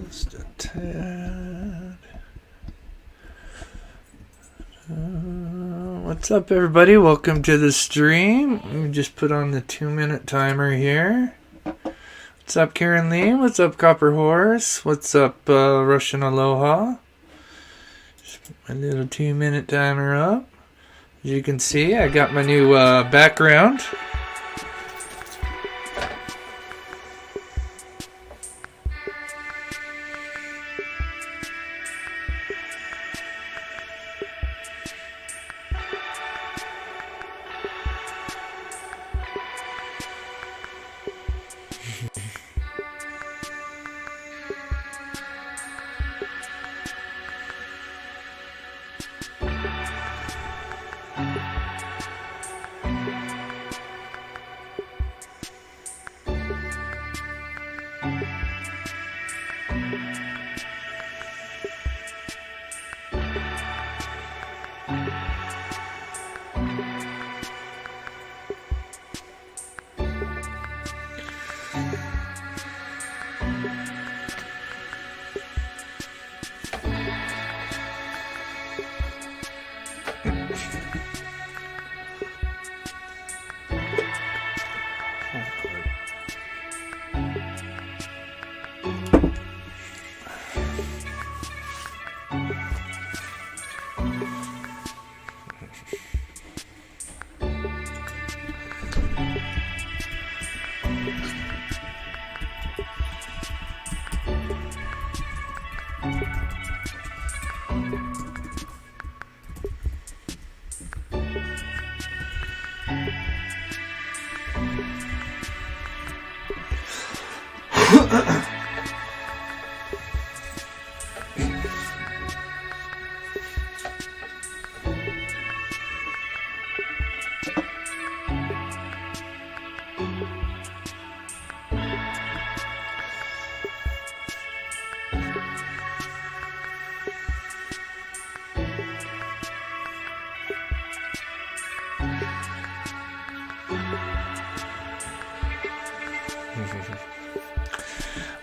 Just a tad. What's up, everybody? Welcome to the stream. Let me just put on the 2-minute timer here. What's up, Karen Lee? What's up, Copper Horse? What's up, Russian Aloha? Just put my little 2-minute timer up. As you can see, I got my new background.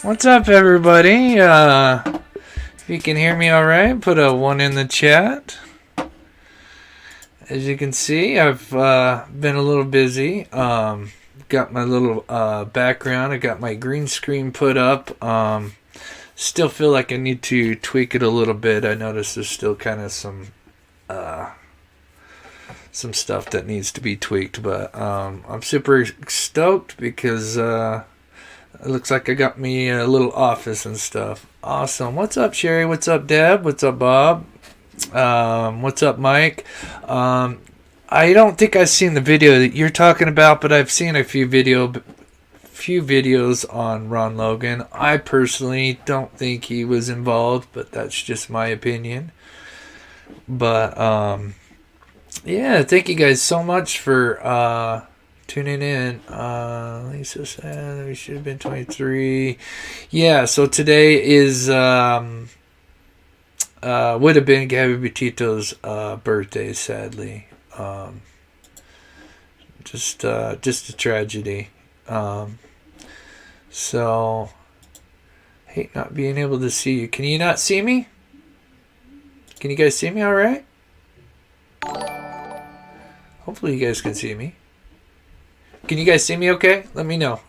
What's up, everybody? If you can hear me all right, put a 1 in the chat. As you can see, I've been a little busy. Got my little background. I got my green screen put up. Still feel like I need to tweak it a little bit. I noticed there's still kind of some stuff that needs to be tweaked, but I'm super stoked because it looks like I got me a little office and stuff. Awesome. What's up, Sherry? What's up, Deb? What's up, Bob? What's up, Mike? I don't think I've seen the video that you're talking about, but I've seen a few videos on Ron Logan. I personally don't think he was involved, but that's just my opinion. But yeah, thank you guys so much for tuning in. Lisa said we should have been 23. Yeah, so today is would have been Gabby Petito's birthday, sadly. Just a tragedy. So hate not being able to see you. Can you not see me? Can you guys see me all right? Hopefully you guys can see me. Can you guys see me okay? Let me know.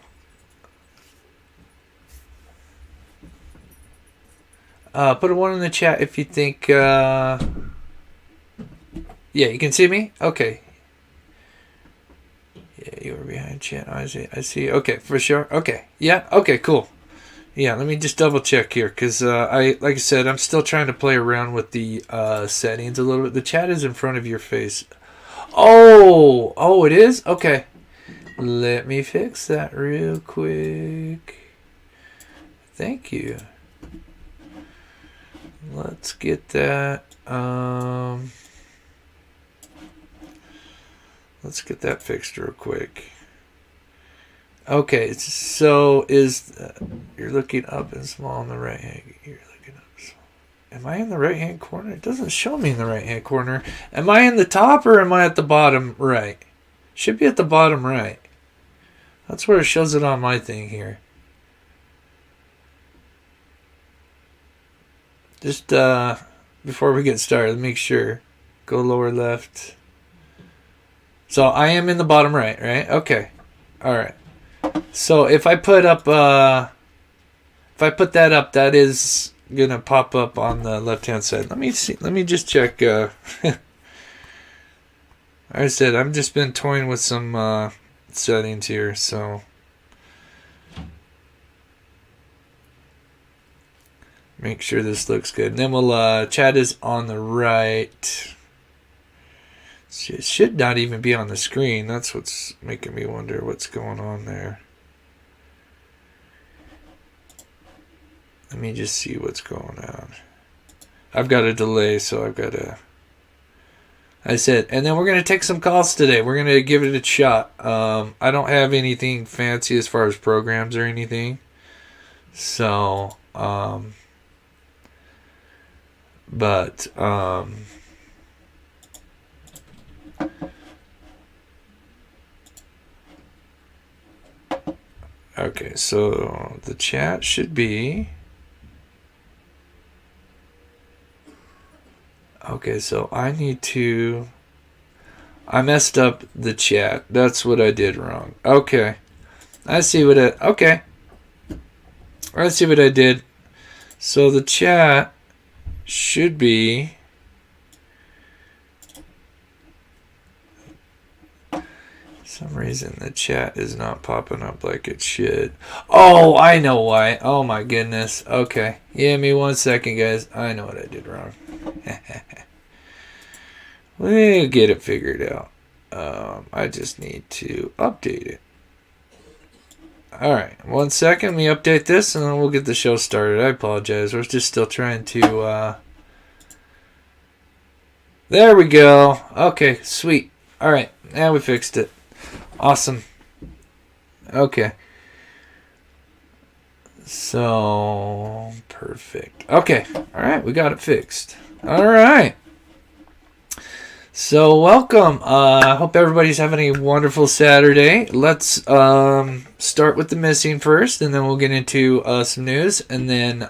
Put a 1 in the chat if you think... yeah, you can see me? Okay. Yeah, you were behind chat. I see. Okay, for sure. Okay. Yeah, okay, cool. Yeah, let me just double check here, because like I said, I'm still trying to play around with the settings a little bit. The chat is in front of your face. Oh, it is? Okay. Let me fix that real quick. Thank you. Let's get that. Let's get that fixed real quick. Okay, so you're looking up and small on the right hand. You're looking up. Am I in the right hand corner? It doesn't show me in the right hand corner. Am I in the top or am I at the bottom right? Should be at the bottom right. That's where it shows it on my thing here. Just before we get started, make sure. Go lower left. So I am in the bottom right, right? Okay. All right. So if I put up, if I put that up, that is gonna pop up on the left-hand side. Let me see. Let me just check. I said I've just been toying with some settings here, so make sure this looks good. And then we'll chat is on the right. It should not even be on the screen. That's what's making me wonder what's going on there. Let me just see what's going on. I've got a delay, so I've got to... I said, and then we're going to take some calls today. We're going to give it a shot. I don't have anything fancy as far as programs or anything. So, okay, so the chat should be... Okay, so I need to... I messed up the chat. That's what I did wrong. Okay. I see what I... Okay. I see what I did. So the chat should be... For some reason the chat is not popping up like it should. Oh, I know why. Oh my goodness. Okay. Give me 1 second, guys. I know what I did wrong. We'll get it figured out. I just need to update it. Alright, 1 second. Let me update this and then we'll get the show started. I apologize. We're just still trying to... There we go. Okay, sweet. Alright, now we fixed it. Awesome. Okay. So, perfect. Okay. Alright, we got it fixed. Alright. So, welcome. I hope everybody's having a wonderful Saturday. Let's start with the missing first, and then we'll get into some news, and then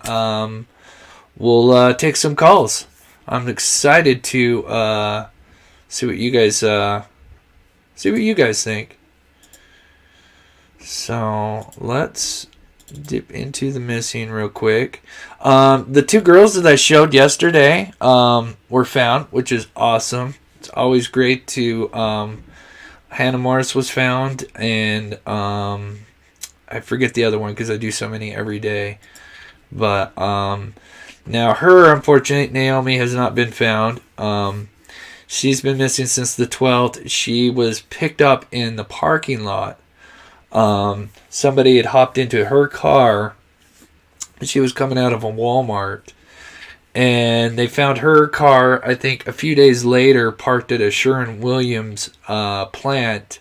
we'll take some calls. I'm excited to see what you guys think. So let's dip into the missing real quick. The 2 girls that I showed yesterday were found, which is awesome. It's always great to... Hannah Morris was found, and I forget the other one because I do so many every day. But now her, unfortunately, Naomi, has not been found. She's been missing since the 12th. She was picked up in the parking lot. Somebody had hopped into her car. She was coming out of a Walmart. And they found her car, I think, a few days later, parked at a Sherwin-Williams plant.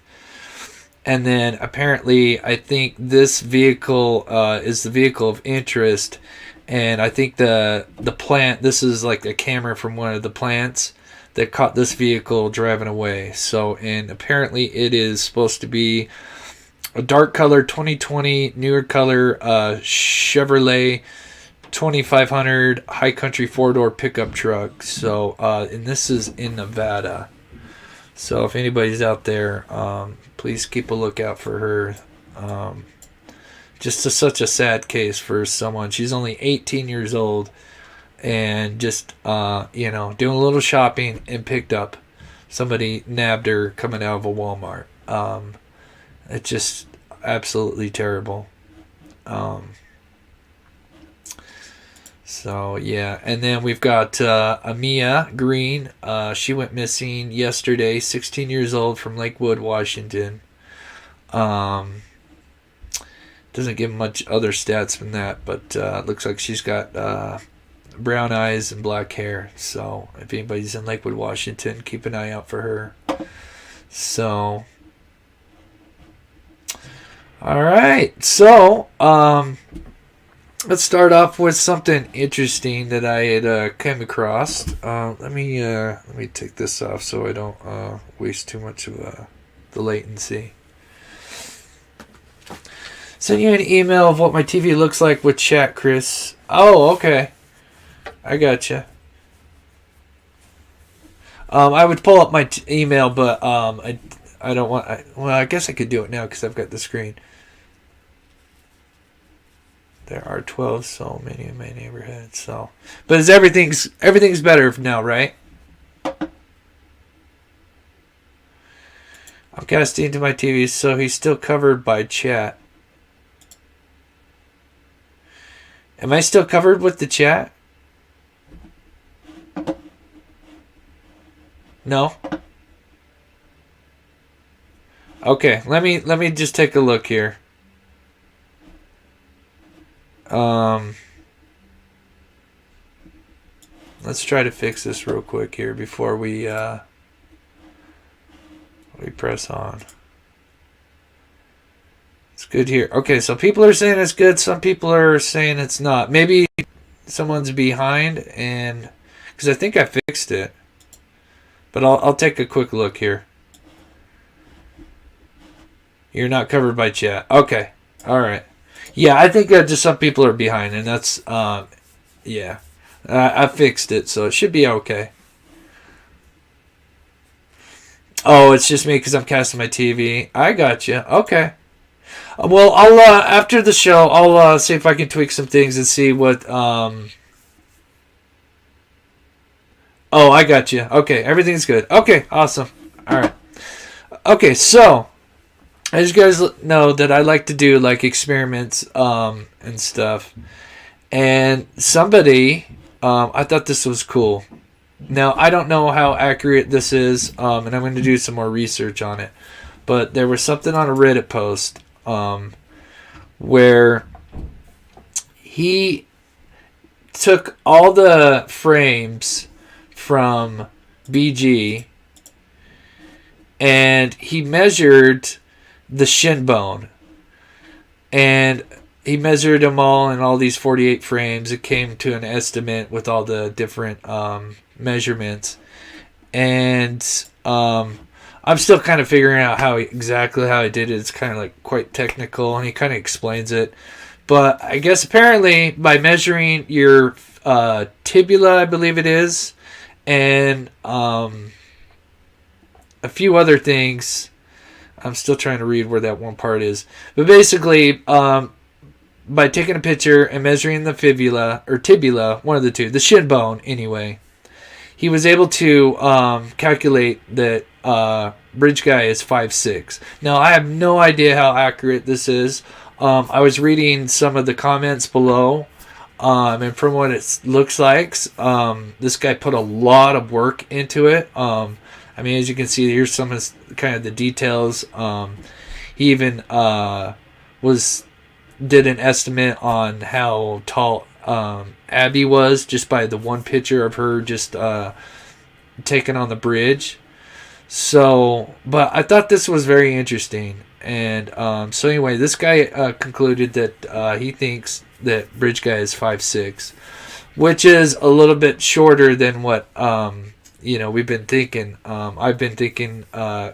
And then, apparently, I think this vehicle is the vehicle of interest. And I think the plant, this is like a camera from one of the plants that caught this vehicle driving away. So, and apparently it is supposed to be a dark color 2020 newer color Chevrolet 2500 high country 4-door pickup truck. So, and this is in Nevada. So if anybody's out there, please keep a lookout for her. Just such a sad case for someone. She's only 18 years old. And just, doing a little shopping and picked up. Somebody nabbed her coming out of a Walmart. It's just absolutely terrible. So, yeah. And then we've got Amia Green. She went missing yesterday, 16 years old, from Lakewood, Washington. Doesn't give much other stats than that, but looks like she's got... brown eyes and black hair. So if anybody's in Lakewood, Washington, keep an eye out for her. So all right, so let's start off with something interesting that I had came across. Let me take this off so I don't waste too much of the latency. Send you an email of what my TV looks like with chat, Chris. Oh, okay. I gotcha. I would pull up my email, but I don't want. Well, I guess I could do it now because I've got the screen. There are 12 so many in my neighborhood. So, but everything's better now, right? I'm casting to my TV, so he's still covered by chat. Am I still covered with the chat? No. Okay, let me just take a look here. Let's try to fix this real quick here before we press on. It's good here. Okay, so people are saying it's good. Some people are saying it's not. Maybe someone's behind, and because I think I fixed it. But I'll take a quick look here. You're not covered by chat. Okay. All right. Yeah, I think just some people are behind, and that's yeah. I fixed it, so it should be okay. Oh, it's just me because I'm casting my TV. I got you. Okay. Well, I'll after the show, I'll see if I can tweak some things and see what. Oh, I got you. Okay, everything's good. Okay, awesome. All right. Okay, so as you guys know, that I like to do like experiments and stuff, and somebody I thought this was cool. Now I don't know how accurate this is, and I'm going to do some more research on it. But there was something on a Reddit post where he took all the frames from BG and he measured the shin bone, and he measured them all in all these 48 frames. It came to an estimate with all the different measurements, and I'm still kind of figuring out exactly how he did it. It's kind of like quite technical, and he kind of explains it. But I guess apparently by measuring your tibia, I believe it is, and a few other things. I'm still trying to read where that one part is. But basically, by taking a picture and measuring the fibula, or tibia, one of the two, the shin bone anyway, he was able to calculate that Bridge Guy is 5'6". Now, I have no idea how accurate this is. I was reading some of the comments below, and from what it looks like, this guy put a lot of work into it. I mean, as you can see, here's some of kind of the details. He even did an estimate on how tall Abby was just by the one picture of her just taken on the bridge. So, but I thought this was very interesting. And so anyway, this guy concluded that he thinks that Bridge Guy is 5'6", which is a little bit shorter than what we've been thinking. I've been thinking.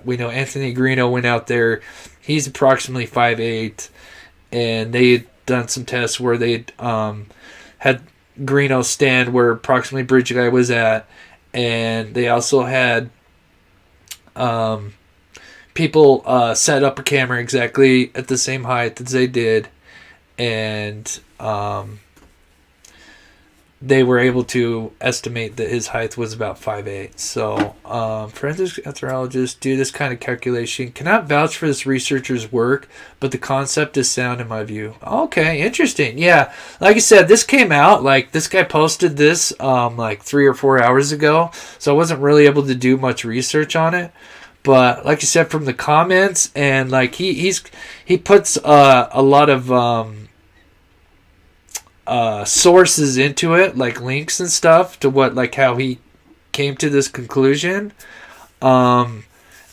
We know Anthony Greeno went out there. He's approximately 5'8", and they had done some tests where they had Greeno stand where approximately Bridge Guy was at, and they also had people set up a camera exactly at the same height as they did, and they were able to estimate that his height was about 5'8". So, forensic anthropologists do this kind of calculation. Cannot vouch for this researcher's work, but the concept is sound in my view. Okay, interesting. Yeah, like I said, this came out, like, this guy posted this, like 3 or 4 hours ago, so I wasn't really able to do much research on it. But, like I said, from the comments, and, like, he puts a lot of sources into it, like links and stuff to what, like, how he came to this conclusion, and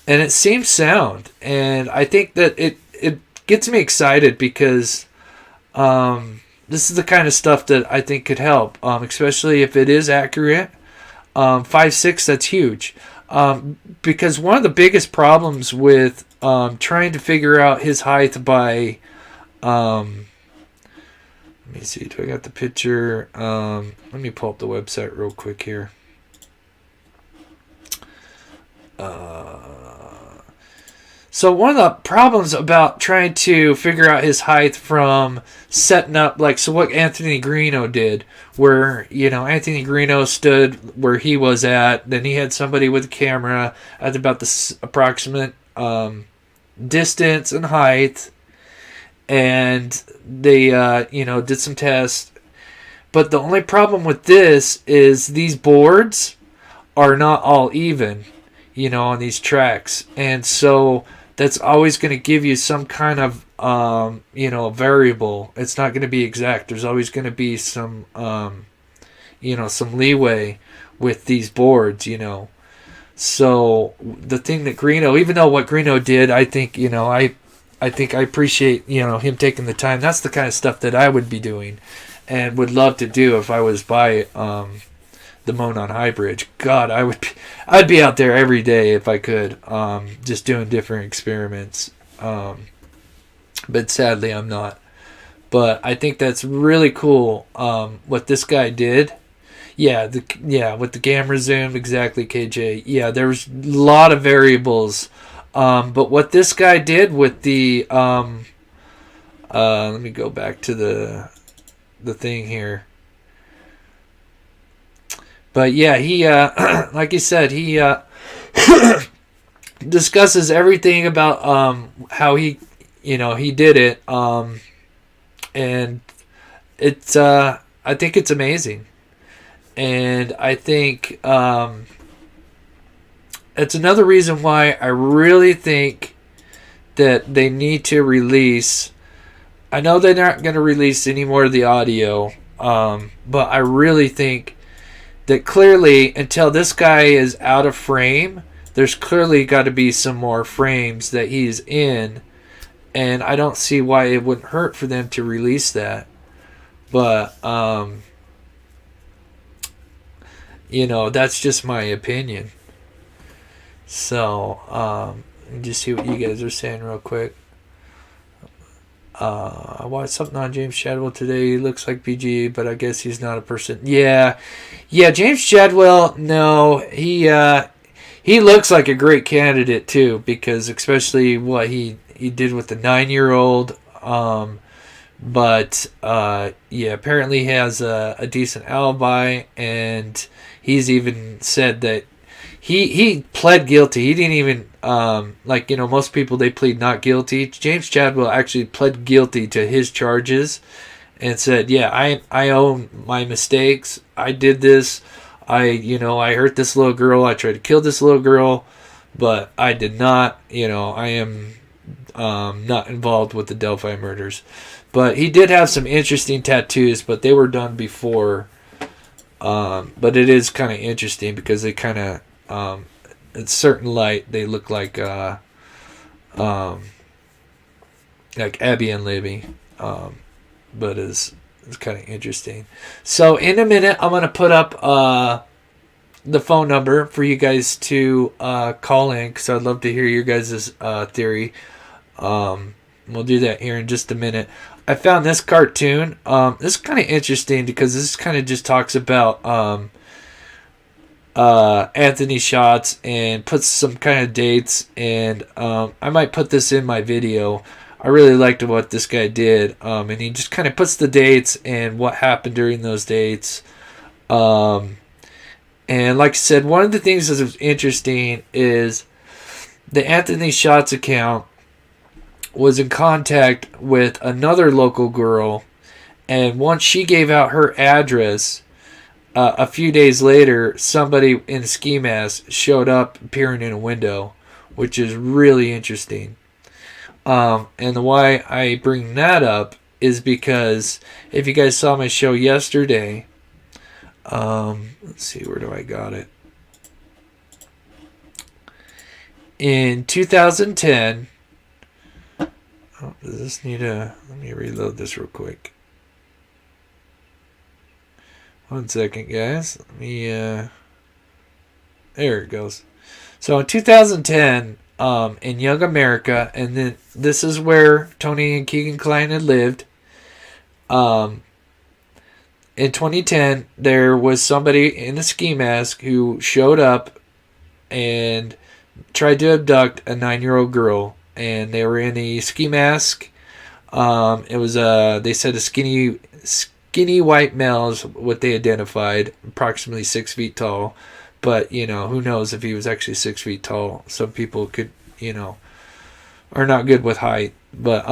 it seems sound, and I think that it gets me excited because this is the kind of stuff that I think could help, especially if it is accurate. 5'6", that's huge, because one of the biggest problems with trying to figure out his height by Let me see. Do I got the picture? Let me pull up the website real quick here. So one of the problems about trying to figure out his height from setting up, like, so what Anthony Greeno did, where, you know, Anthony Greeno stood where he was at, then he had somebody with a camera at about the approximate distance and height, and they, did some tests. But the only problem with this is these boards are not all even, you know, on these tracks. And so that's always going to give you some kind of, variable. It's not going to be exact. There's always going to be some, some leeway with these boards, you know. So the thing that Greeno, even though what Greeno did, I think, I think I appreciate, him taking the time. That's the kind of stuff that I would be doing and would love to do if I was by the Monon High Bridge. God, I'd be out there every day if I could, just doing different experiments. But sadly, I'm not. But I think that's really cool what this guy did. With the camera zoom, exactly, KJ. Yeah, there was a lot of variables. But what this guy did with the let me go back to the thing here. But yeah, he like he said, he discusses everything about how he did it, and it's I think it's amazing, and I think it's another reason why I really think that they need to release. I know they're not going to release any more of the audio, but I really think that clearly, until this guy is out of frame, there's clearly got to be some more frames that he's in, and I don't see why it wouldn't hurt for them to release that. But that's just my opinion. So let me just see what you guys are saying real quick. I watched something on James Chadwell today. He looks like PG, but I guess he's not a person. Yeah, James Chadwell, no, he looks like a great candidate too, because especially what he did with the 9-year-old. But apparently he has a decent alibi, and he's even said that he pled guilty. He didn't even most people, they plead not guilty. James Chadwell actually pled guilty to his charges and said, I own my mistakes. I did this. I hurt this little girl. I tried to kill this little girl, but I did not. I am not involved with the Delphi murders. But he did have some interesting tattoos, but they were done before. But it is kind of interesting because they kind of, in certain light, they look like Abby and Libby. But it's kind of interesting. So in a minute, I'm going to put up the phone number for you guys to call in, because I'd love to hear your guys' theory. We'll do that here in just a minute. I found this cartoon. This is kind of interesting because this kind of just talks about Anthony shots and puts some kind of dates, and I might put this in my video. I really liked what this guy did, and he just kind of puts the dates and what happened during those dates. And like I said, one of the things that was interesting is the Anthony Shots account was in contact with another local girl, and once she gave out her address, a few days later, somebody in a ski mask showed up peering in a window, which is really interesting. And why I bring that up is because if you guys saw my show yesterday, let's see, where do I got it? In 2010, does this need let me reload this real quick. One second, guys. Let me, there it goes. So in 2010, in Young America, and then this is where Tony and Keegan Klein had lived. in 2010, there was somebody in a ski mask who showed up and tried to abduct a 9-year-old girl, and they were in a ski mask. It was they said a skinny white male is what they identified, approximately 6 feet tall. But who knows if he was actually 6 feet tall? Some people could, are not good with height, but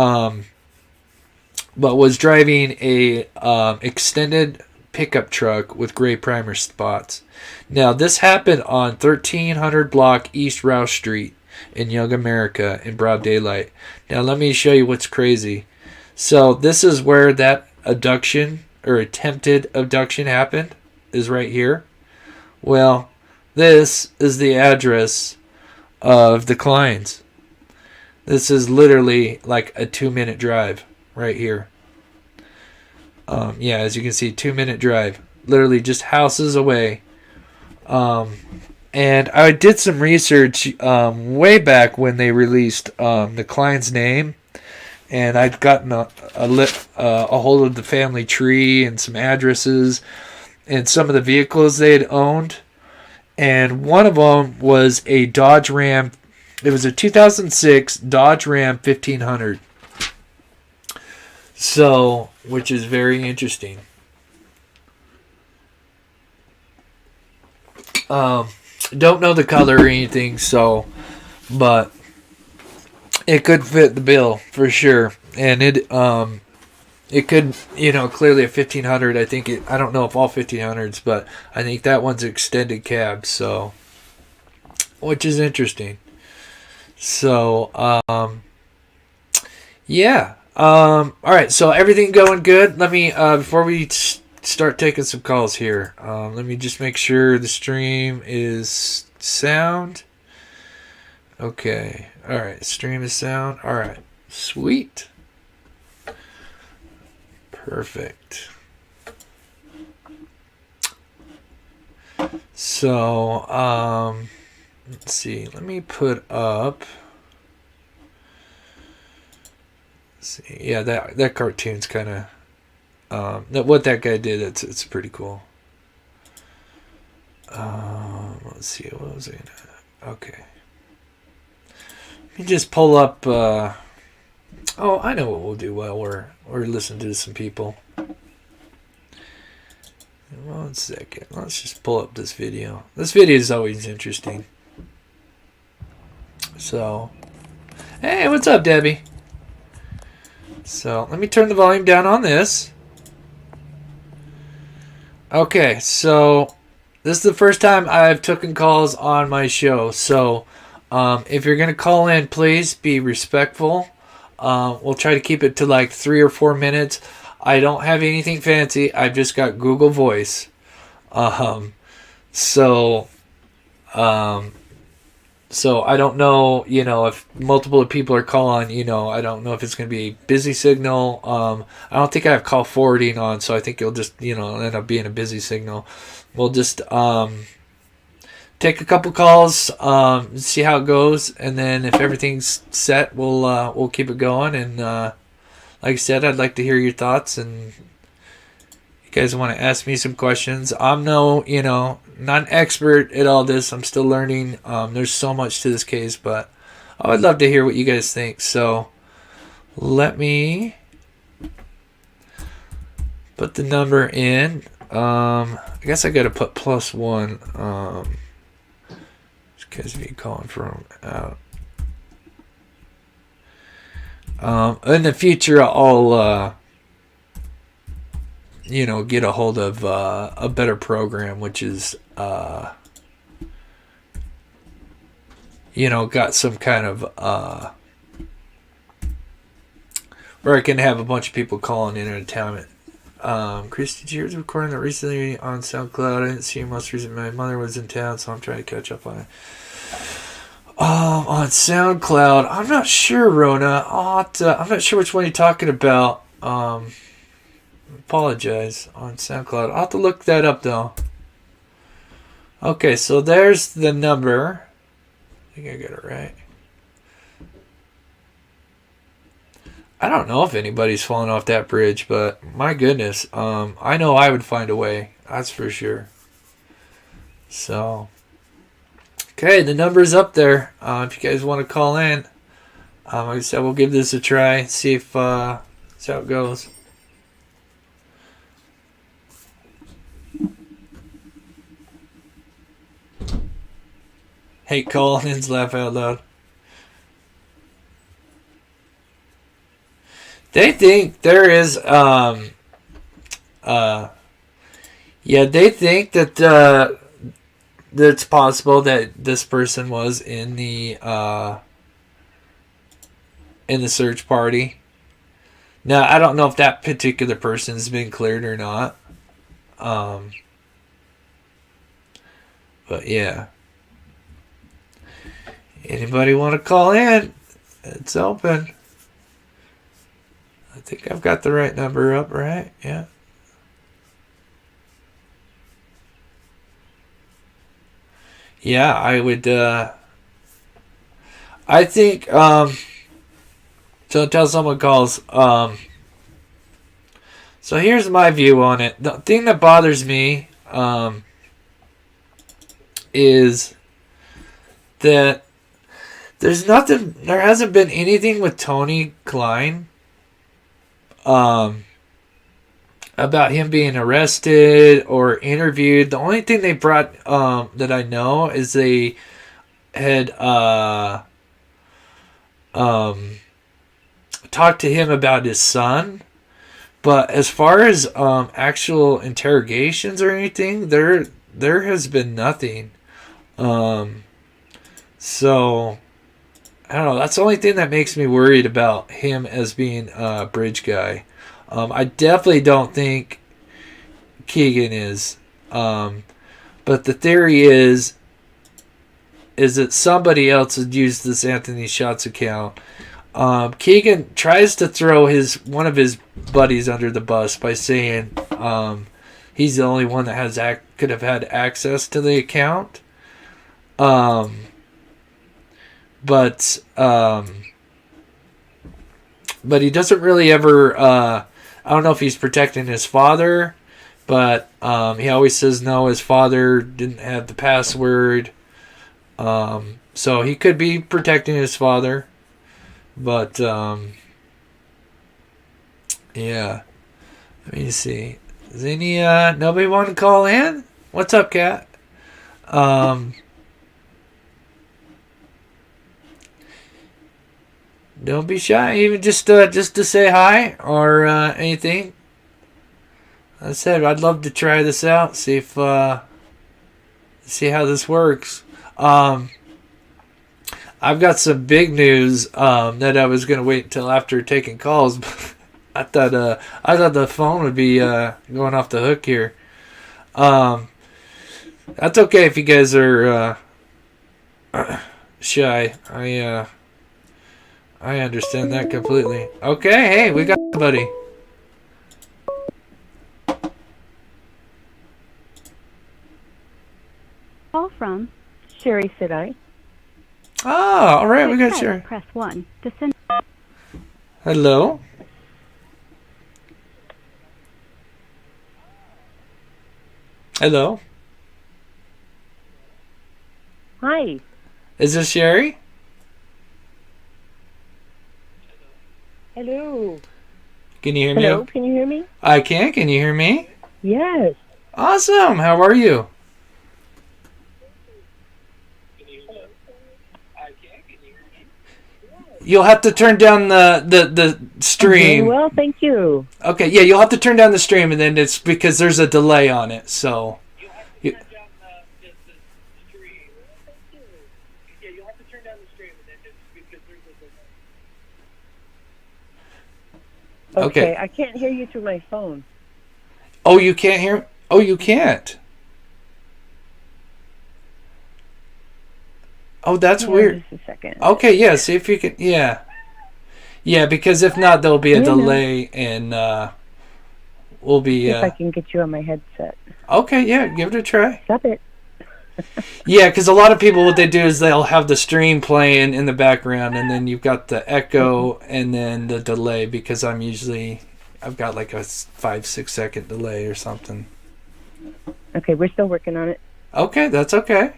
was driving a extended pickup truck with gray primer spots. Now, this happened on 1300 block East Rouse Street in Young America in broad daylight. Now, let me show you what's crazy. So, this is where that abduction or attempted abduction happened, is right here. Well, this is the address of the Kleins. This is literally like a 2-minute drive right here. As you can see, 2-minute drive. Literally just houses away. And I did some research way back when they released the Klein's name. And I'd gotten a hold of the family tree and some addresses and some of the vehicles they had owned. And one of them was a Dodge Ram. It was a 2006 Dodge Ram 1500. So, which is very interesting. Don't know the color or anything, but it could fit the bill for sure. And it could, clearly a 1500. I don't know if all 1500s, but I think that one's extended cab, so, which is interesting. So, yeah. All right. So everything going good. Let me, before we start taking some calls here, let me just make sure the stream is sound. Okay. All right. Stream is sound. All right. Sweet. Perfect. So, let's see. Let me put up. See, yeah, that cartoon's kind of what that guy did. It's pretty cool. Let's see, what was I gonna? Okay, let me just pull up. I know what we'll do while we're listening to some people. 1 second. Let's just pull up this video. This video is always interesting. So, hey, what's up, Debbie? So, let me turn the volume down on this. Okay, so this is the first time I've taken calls on my show. So, if you're going to call in, please be respectful. We'll try to keep it to like 3 or 4 minutes. I don't have anything fancy. I've just got Google Voice. So I don't know, if multiple people are calling, I don't know if it's going to be a busy signal. I don't think I have call forwarding on, so I think it'll just, end up being a busy signal. We'll just take a couple calls, see how it goes, and then if everything's set, we'll keep it going. And like I said, I'd like to hear your thoughts, and you guys want to ask me some questions. I'm not an expert at all this. I'm still learning. There's so much to this case, but I would love to hear what you guys think. So let me put the number in. I guess I got to put +1. Because if you're calling from out. In the future, I'll get a hold of a better program, which is got some kind of where I can have a bunch of people calling in at a time. Chris, did you hear the recording that recently on SoundCloud? I didn't see you most recently. My mother was in town, so I'm trying to catch up on it. On SoundCloud, I'm not sure, Rona. I'm not sure which one you're talking about. Apologize. On SoundCloud, I'll have to look that up though. Okay, so there's the number. I think I got it right. I don't know if anybody's fallen off that bridge, but my goodness, I know I would find a way. That's for sure. So, okay, the number's up there. If you guys want to call in, like I said, we'll give this a try. See if see how it goes. Hate call-ins, laugh out loud. They think there is, they think that that it's possible that this person was in the search party. Now, I don't know if that particular person's been cleared or not. But yeah. Anybody want to call in? It's open. I think I've got the right number up, right? Yeah. Yeah, I would, I think, so until someone calls, so here's my view on it. The thing that bothers me, is that there hasn't been anything with Tony Klein, about him being arrested or interviewed. The only thing they brought that I know is they had talked to him about his son. But as far as actual interrogations or anything, there has been nothing. So I don't know. That's the only thing that makes me worried about him as being a bridge guy. I definitely don't think Keegan is. But the theory is that somebody else had used this Anthony Schatz account. Keegan tries to throw one of his buddies under the bus by saying he's the only one that could have had access to the account. But he doesn't really ever. I don't know if he's protecting his father, but he always says no, his father didn't have the password. So he could be protecting his father. But, yeah. Let me see. Does nobody want to call in? What's up, Kat? Don't be shy, even just to say hi or anything. I said I'd love to try this out, see how this works. I've got some big news that I was gonna wait until after taking calls. I thought the phone would be going off the hook here. That's okay if you guys are shy. I understand that completely. Okay, hey, we got somebody. Call from Sherry, said I. Ah, all right, we got Sherry. Press 1 to send. Hello. Hello. Hi. Is this Sherry? Hello. Can you hear me? Hello, can you hear me? I can. Can you hear me? Yes. Awesome. How are you? You'll have to turn down the stream. Well, thank you. Okay, yeah, you'll have to turn down the stream, and then it's because there's a delay on it, so. You'll have to turn down the stream. Yeah, you'll have to turn down the stream, and then it's because there's a delay. Okay, I can't hear you through my phone. Oh, you can't hear? Oh, you can't. Oh, that's weird. Just a second. Okay, yeah, see if you can, yeah. Yeah, because if not, there'll be a delay, and we'll be... See if I can get you on my headset. Okay, yeah, give it a try. Stop it. Yeah, because a lot of people, what they do is they'll have the stream playing in the background, and then you've got the echo and then the delay, because I've got like a 5-6 second delay or something. Okay, we're still working on it. Okay, that's okay.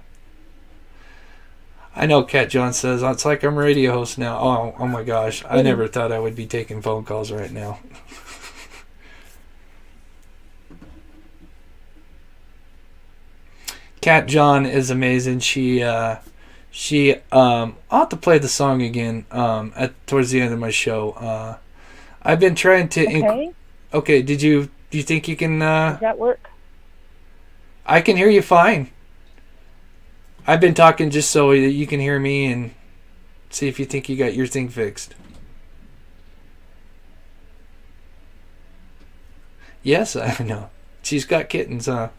I know Kat John says, it's like I'm a radio host now. Oh my gosh. I never thought I would be taking phone calls right now. Kat John is amazing. I'll have to play the song again towards the end of my show. I've been trying to... Okay. Okay, do you think you can... Does that work? I can hear you fine. I've been talking just so that you can hear me and see if you think you got your thing fixed. Yes, I know. She's got kittens, huh?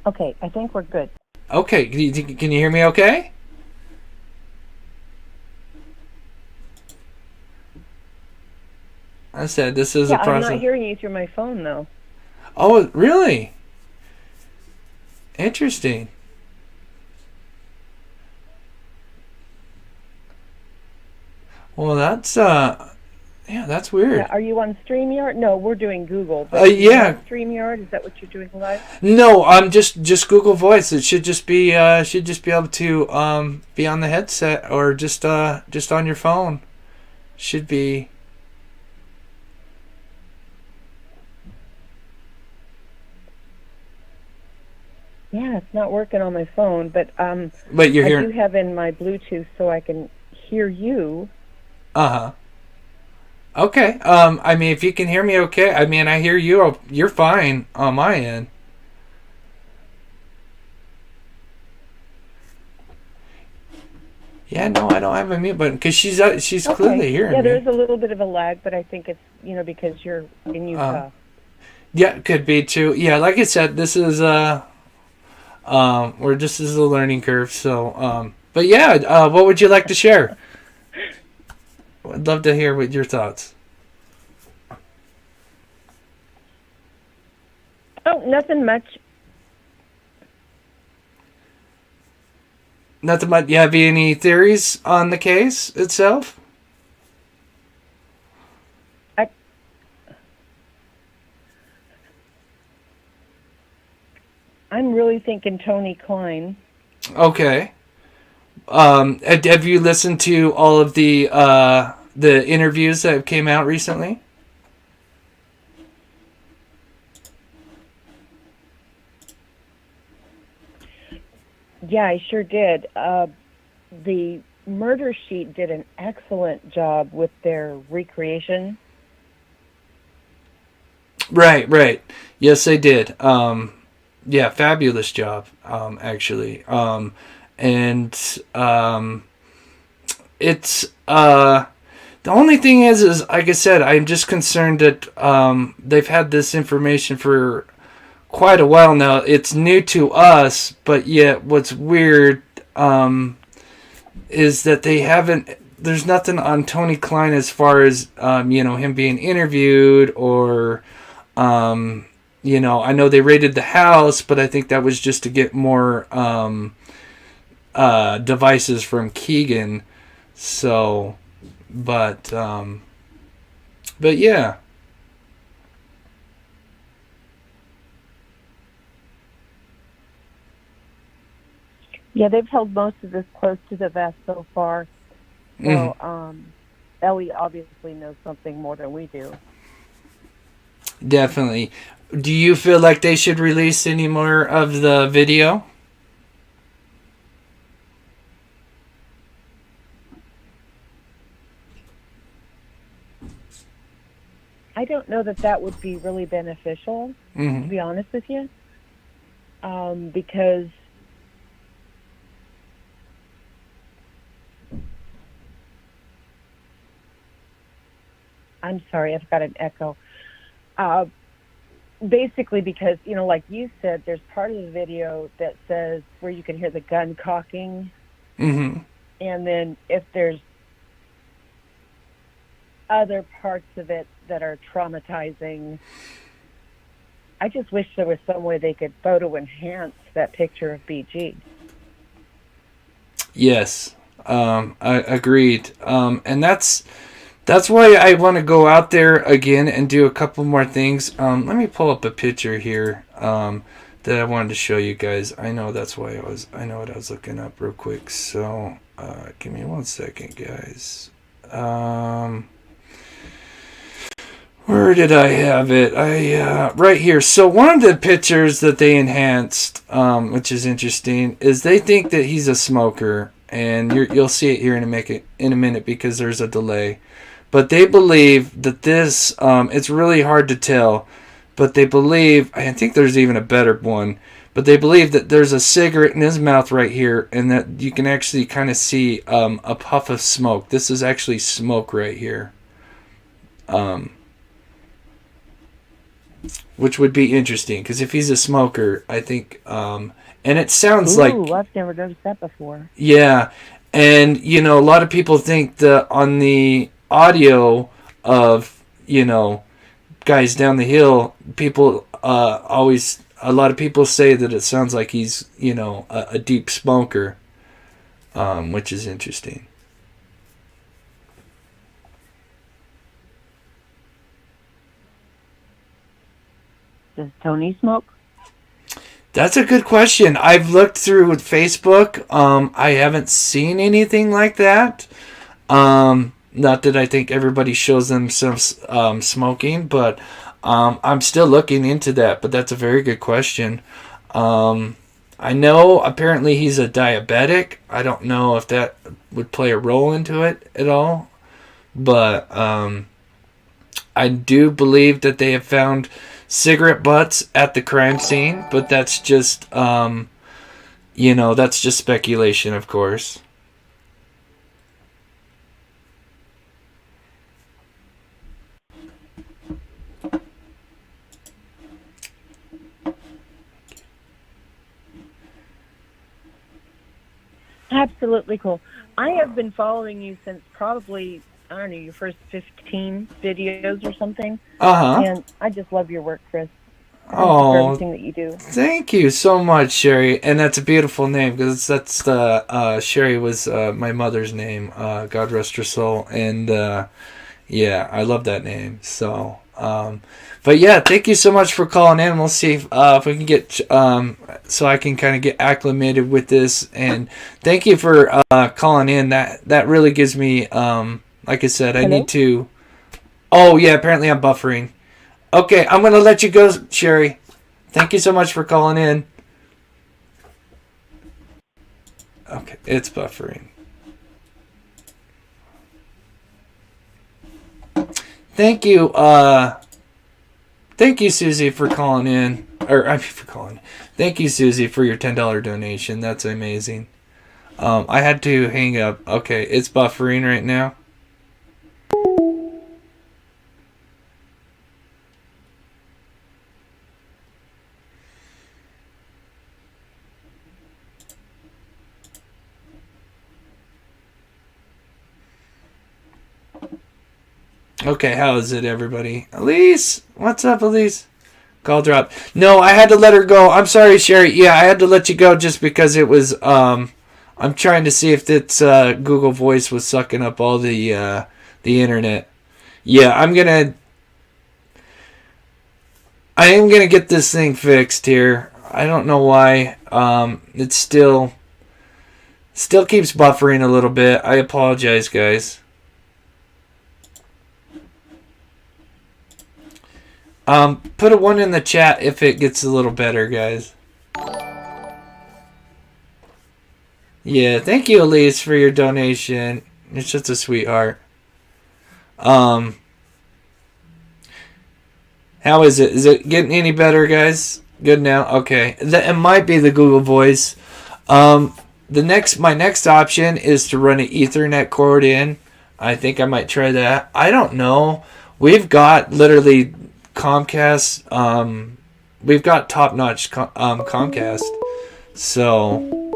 Okay, I think we're good. Okay, can you hear me okay? I said this is a process. I'm not hearing you through my phone, though. Oh, really? Interesting. Well, that's that's weird. Yeah, are you on StreamYard? No, we're doing Google. But yeah. StreamYard, is that what you're doing live? No, I'm just Google Voice. It should just be able to be on the headset or just on your phone. Should be. Yeah, it's not working on my phone, but you're hearing. I do have in my Bluetooth so I can hear you. Uh-huh. Okay. I mean, if you can hear me okay, I mean, I hear you. You're fine on my end. Yeah, no, I don't have a mute button because she's Okay. clearly hearing me. Yeah, there's a little bit of a lag, but I think it's, because you're in Utah. Yeah, could be too. Yeah, like I said, this is this is a learning curve. So, but yeah, what would you like to share? I'd love to hear what your thoughts. Oh, nothing much. Nothing much. You have any theories on the case itself? I'm really thinking Tony Klein. Okay. Have you listened to all of the interviews that came out recently? Yeah, I sure did. The Murder Sheet did an excellent job with their recreation. Right. Yes, they did. Yeah, fabulous job, actually. It's the only thing is like I said, I'm just concerned that they've had this information for quite a while now. It's new to us, but yet what's weird is that they haven't. There's nothing on Tony Klein as far as him being interviewed or. I know they raided the house, but I think that was just to get more devices from Keegan. So, but yeah. Yeah, they've held most of this close to the vest so far. So, Ellie obviously knows something more than we do. Definitely. Do you feel like they should release any more of the video? I don't know that would be really beneficial, to be honest with you, because I'm sorry, I've got an echo. Basically because, like you said, there's part of the video that says where you can hear the gun cocking. Mm-hmm. And then if there's other parts of it that are traumatizing. I just wish there was some way they could photo enhance that picture of BG. Yes, I agreed. And that's why I want to go out there again and do a couple more things. Let me pull up a picture here that I wanted to show you guys. I know that's why I know what I was looking up real quick. So give me 1 second, guys. Where did I have it? Right here. So one of the pictures that they enhanced, which is interesting, is they think that he's a smoker, and you'll see it here in a minute because there's a delay. But they believe that this, it's really hard to tell, but they believe, I think there's even a better one, but they believe that there's a cigarette in his mouth right here, and that you can actually kind of see a puff of smoke. This is actually smoke right here. Which would be interesting, because if he's a smoker, I think, and it sounds like... Ooh, I've never noticed that before. Yeah, and, a lot of people think that on the audio of, guys down the hill, people a lot of people say that it sounds like he's, a deep smoker, which is interesting. Does Tony smoke? That's a good question. I've looked through Facebook. I haven't seen anything like that. Not that I think everybody shows themselves smoking, but I'm still looking into that. But that's a very good question. I know apparently he's a diabetic. I don't know if that would play a role into it at all. But I do believe that they have found cigarette butts at the crime scene, but that's just that's just speculation, of course. Absolutely cool. I have been following you since probably, I don't know, your first 15 videos or something. And I just love your work, Chris. For everything that you do. Thank you so much, Sherry. And that's a beautiful name, because that's the Sherry was my mother's name. God rest her soul. And yeah, I love that name. So, but yeah, thank you so much for calling in. We'll see if we can get so I can kind of get acclimated with this. And thank you for calling in. That really gives me, like I said, I need to. Oh yeah, apparently I'm buffering. Okay, I'm going to let you go, Sherry. Thank you so much for calling in. Okay, it's buffering. Thank you, Susie, for calling in. Thank you, Susie, for your $10 donation. That's amazing. I had to hang up. Okay, it's buffering right now. Okay, how is it, everybody? Elise? What's up, Elise? Call drop. No, I had to let her go. I'm sorry, Sherry. Yeah, I had to let you go just because it was, I'm trying to see if it's, Google Voice was sucking up all the internet. Yeah, I am gonna get this thing fixed here. I don't know why. It still keeps buffering a little bit. I apologize, guys. Put a 1 in the chat if it gets a little better, guys. Yeah, thank you, Elise, for your donation. You're such a sweetheart. How is it? Is it getting any better, guys? Good now? Okay. It might be the Google Voice. My next option is to run an Ethernet cord in. I think I might try that. I don't know. We've got literally Comcast. We've got top-notch Comcast. So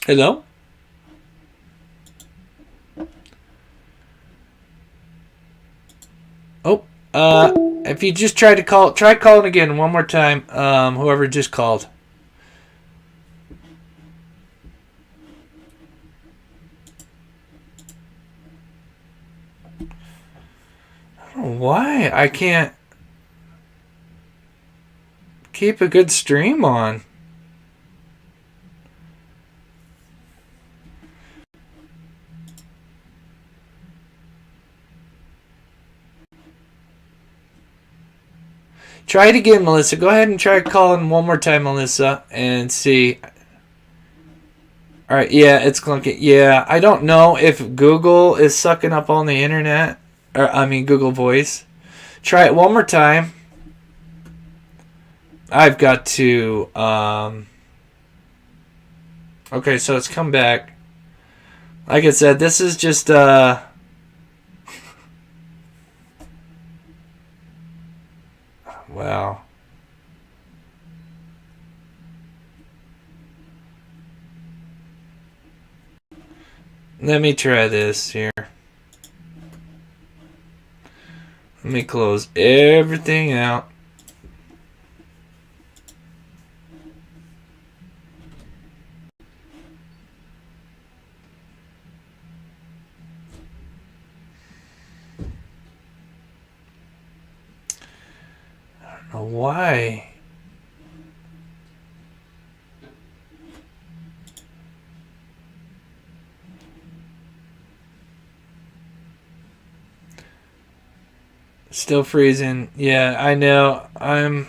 Hello? Oh, if you just try calling again one more time. Whoever just called. I don't know why I can't keep a good stream on. Try it again, Melissa. Go ahead and try calling one more time, Melissa, and see. Alright, yeah, it's clunky. Yeah, I don't know if Google is sucking up all the internet. Google Voice. Try it one more time. I've got to... Okay, so it's come back. Like I said, this is just... Wow. Let me try this here. Let me close everything out. I don't know why. Still freezing. Yeah, I know. I'm...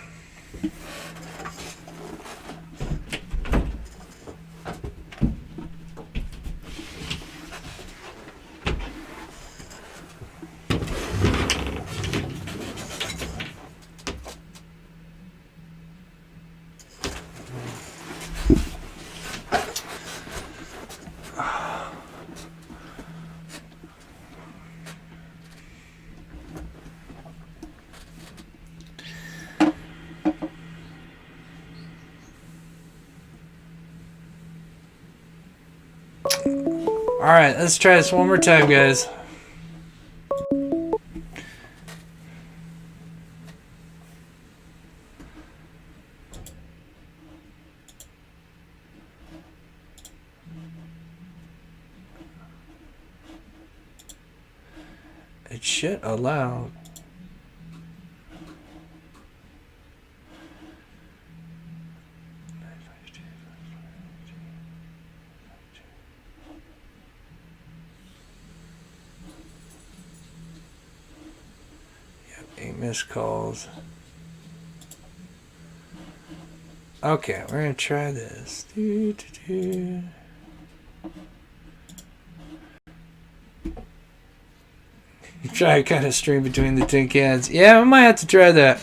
Alright, let's try this one more time, guys. It should allow... Missed calls. Okay, we're gonna try this. Try to kind of stream between the tin cans. Yeah, I might have to try that.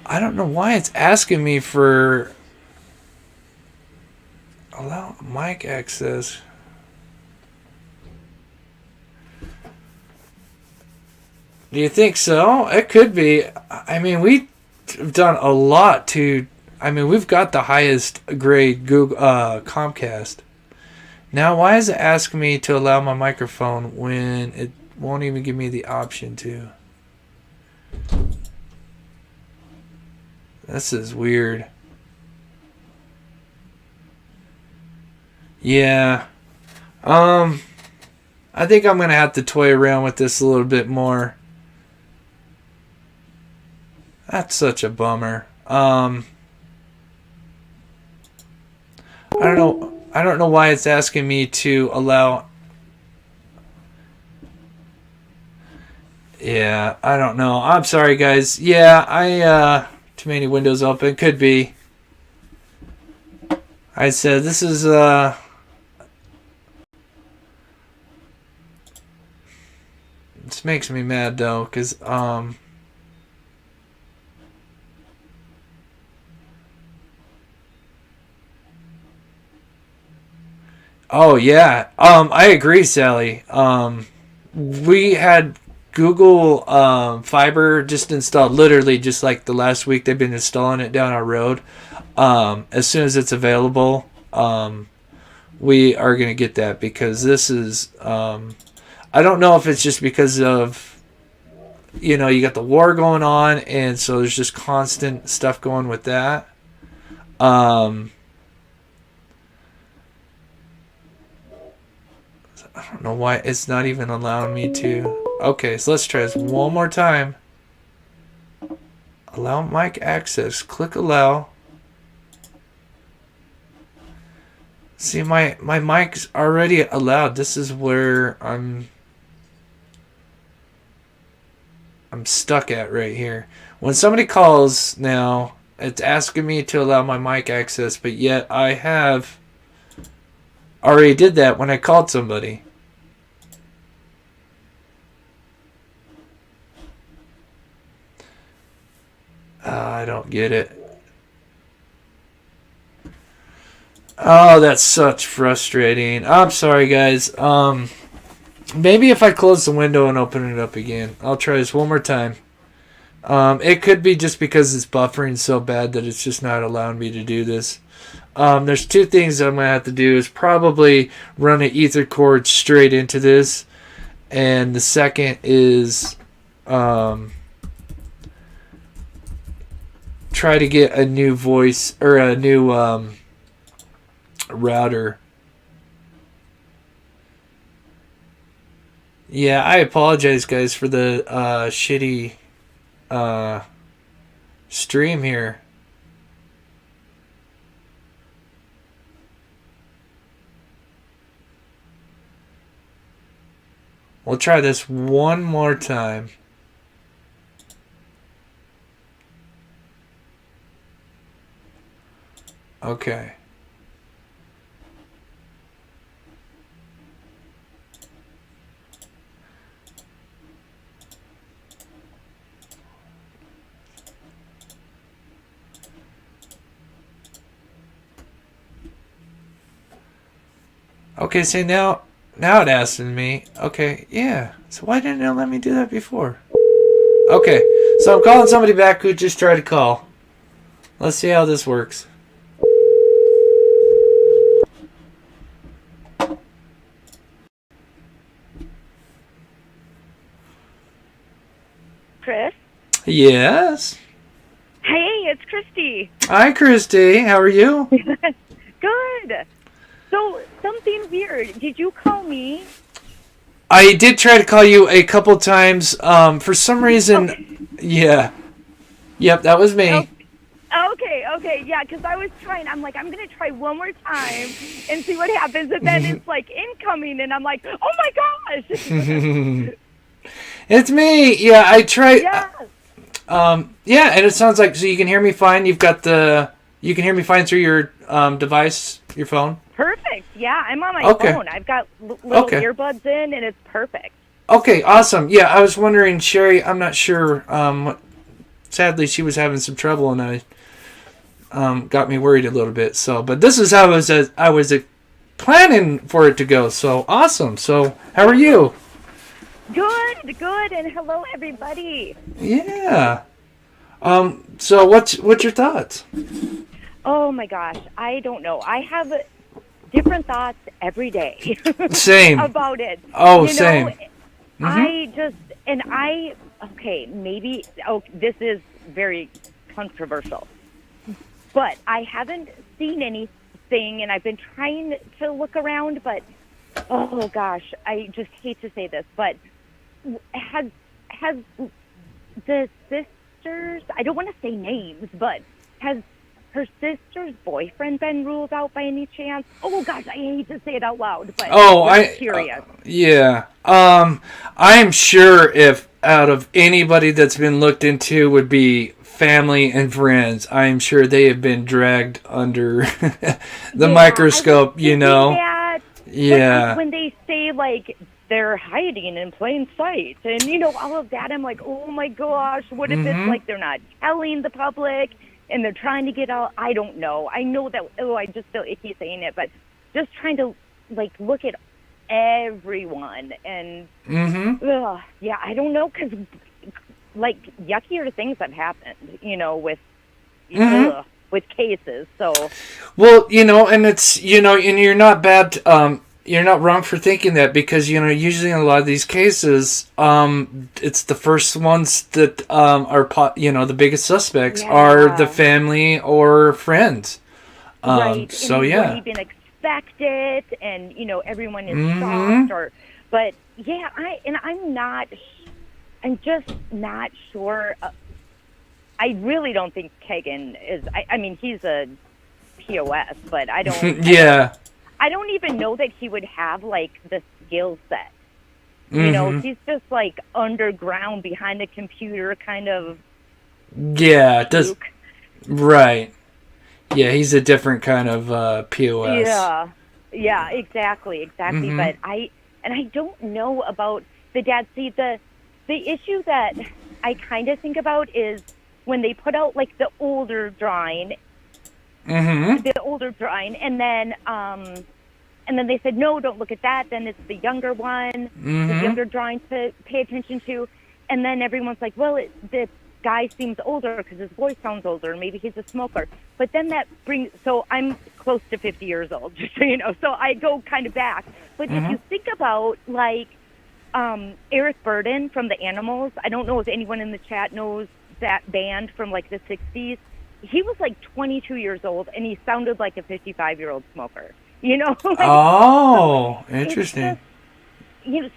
I don't know why it's asking me for allow mic access. Do you think so? It could be. I mean, we've done a lot to... I mean, we've got the highest grade Google Comcast. Now, why is it asking me to allow my microphone when it won't even give me the option to? This is weird. Yeah. I think I'm going to have to toy around with this a little bit more. That's such a bummer. I don't know. I don't know why it's asking me to allow. Yeah, I don't know. I'm sorry, guys. Yeah, too many windows open. Could be. I said this is This makes me mad though, cause Oh yeah. I agree, Sally. We had Google Fiber just installed literally just like the last week. They've been installing it down our road. As soon as it's available, we are going to get that, because this is, I don't know if it's just because of, you got the war going on, and so there's just constant stuff going with that. I don't know why it's not even allowing me to. Okay, so let's try this one more time. Allow mic access. Click allow. See, my mic's already allowed. This is where I'm stuck at right here. When somebody calls now, it's asking me to allow my mic access, but yet I have already did that when I called somebody. I don't get it. Oh, that's such frustrating. I'm sorry, guys. Maybe if I close the window and open it up again. I'll try this one more time. It could be just because it's buffering so bad that it's just not allowing me to do this. There's two things that I'm going to have to do. Is probably run an ether cord straight into this. And the second is try to get a new voice or a new router. Yeah, I apologize, guys, for the shitty stream here. We'll try this one more time. Okay. Okay, so now it asking me. Okay, yeah. So why didn't it let me do that before? Okay, so I'm calling somebody back who just tried to call. Let's see how this works. Chris? Yes? Hey, it's Christy. Hi, Christy. How are you? Good. So, something weird. Did you call me? I did try to call you a couple times. For some reason, Okay. Yeah. Yep, that was me. Okay, yeah, because I was trying. I'm like, I'm going to try one more time and see what happens. And then it's like incoming, and I'm like, oh my gosh. It's me. Yeah, I tried. Yeah. Yeah, and it sounds like, so you can hear me fine. You can hear me fine through your device, your phone. Perfect. Yeah, I'm on my phone. I've got little earbuds in, and it's perfect. Okay, awesome. Yeah, I was wondering, Sherry, I'm not sure. Sadly, she was having some trouble, and I got me worried a little bit. So, but this is how I was planning for it to go. So awesome. So, how are you? Good, and hello everybody. Yeah. So what's your thoughts? Oh my gosh, I don't know. I have different thoughts every day. Same. About it. Oh, same. This is very controversial. But I haven't seen anything, and I've been trying to look around, but oh gosh, I just hate to say this, but has the sisters, I don't want to say names, but has her sister's boyfriend been ruled out by any chance? Oh gosh, I hate to say it out loud, but I'm curious. Yeah. I'm sure if out of anybody that's been looked into would be family and friends, I'm sure they have been dragged under the microscope, you know. Yeah. When they say like they're hiding in plain sight and all of that, I'm like, oh my gosh, what if it's like they're not telling the public and they're trying to get out? I don't know. I know that. I just feel icky saying it, but just trying to like look at everyone and yeah, I don't know, because like yuckier things have happened, with with cases. So, well, and it's, and you're not bad. You're not wrong for thinking that, because usually in a lot of these cases, it's the first ones that are the biggest suspects are the family or friends. Right. So and yeah. You wouldn't even expect it, and everyone is shocked. But yeah, I'm just not sure. I really don't think Kagan is. I mean, he's a POS, but I don't. Yeah. I don't even know that he would have like the skill set. He's just like underground behind a computer, kind of. Yeah. Right. Yeah, he's a different kind of POS. Yeah, exactly. But I don't know about the dad. See, the issue that I kind of think about is when they put out like the older drawing, and then they said, no, don't look at that. Then it's the younger one, the younger drawing to pay attention to, and then everyone's like, well, the guy seems older because his voice sounds older. Maybe he's a smoker. But then that brings, so I'm close to 50 years old, just so you know. So I go kind of back. But if you think about, like, Eric Burden from the Animals, I don't know if anyone in the chat knows that band from, like, the 60s. He was, like, 22 years old, and he sounded like a 55-year-old smoker. Like, so interesting.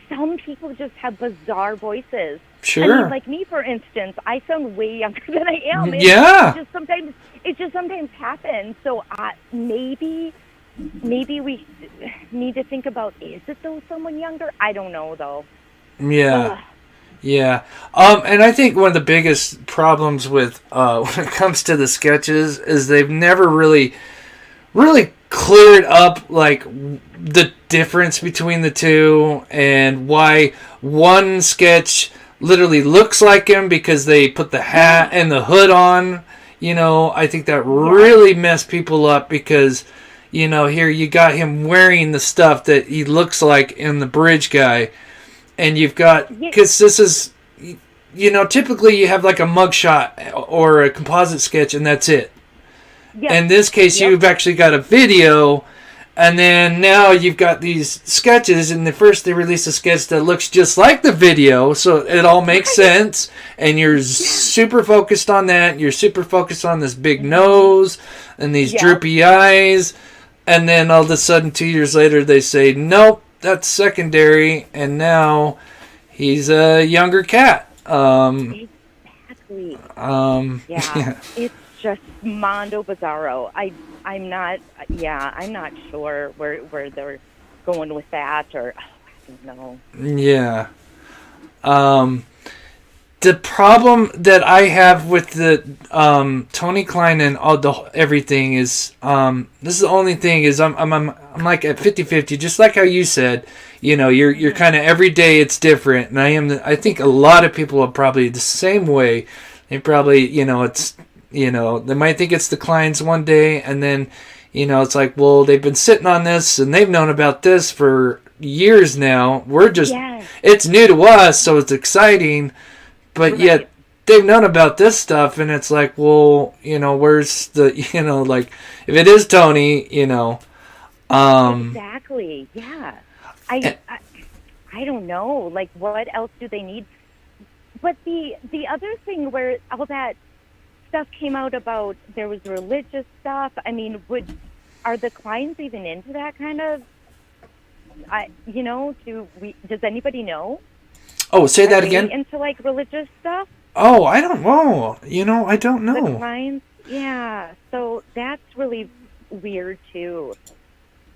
Some people just have bizarre voices. Sure. I mean, like me, for instance, I sound way younger than I am. It just sometimes happens. So maybe we need to think about, is it though someone younger? I don't know though. Yeah. Yeah. And I think one of the biggest problems with when it comes to the sketches is they've never really cleared up like the difference between the two, and why one sketch literally looks like him because they put the hat and the hood on. I think that really messed people up, because here you got him wearing the stuff that he looks like in the bridge guy, and you've got, because this is, typically you have like a mugshot or a composite sketch and that's it. Yep. In this case, you've actually got a video, and then now you've got these sketches, and first they release a sketch that looks just like the video, so it all makes sense, and you're super focused on that, you're super focused on this big nose, and these droopy eyes, and then all of a sudden 2 years later they say, nope, that's secondary, and now he's a younger cat. Exactly. It's just Mondo Bizarro. I'm not sure where they're going with that, or I don't know. Yeah. The problem that I have with the Tony Klein and all everything is this is the only thing is I'm like at 50-50, just like how you said. You're kind of every day it's different, and I think a lot of people are probably the same way. They probably it's. They might think it's the Kleins one day, and then, it's like, well, they've been sitting on this, and they've known about this for years now. We're just, it's new to us, so it's exciting, but yet they've known about this stuff, and it's like, well, where's the, like, if it is Tony, Exactly, yeah. I don't know, like, what else do they need? But the other thing where all that stuff came out about, there was religious stuff. I mean, are the Kleins even into that kind of? Does anybody know? Oh, say that again. Into like religious stuff? Oh, I don't know. I don't know. The Kleins, yeah. So that's really weird too.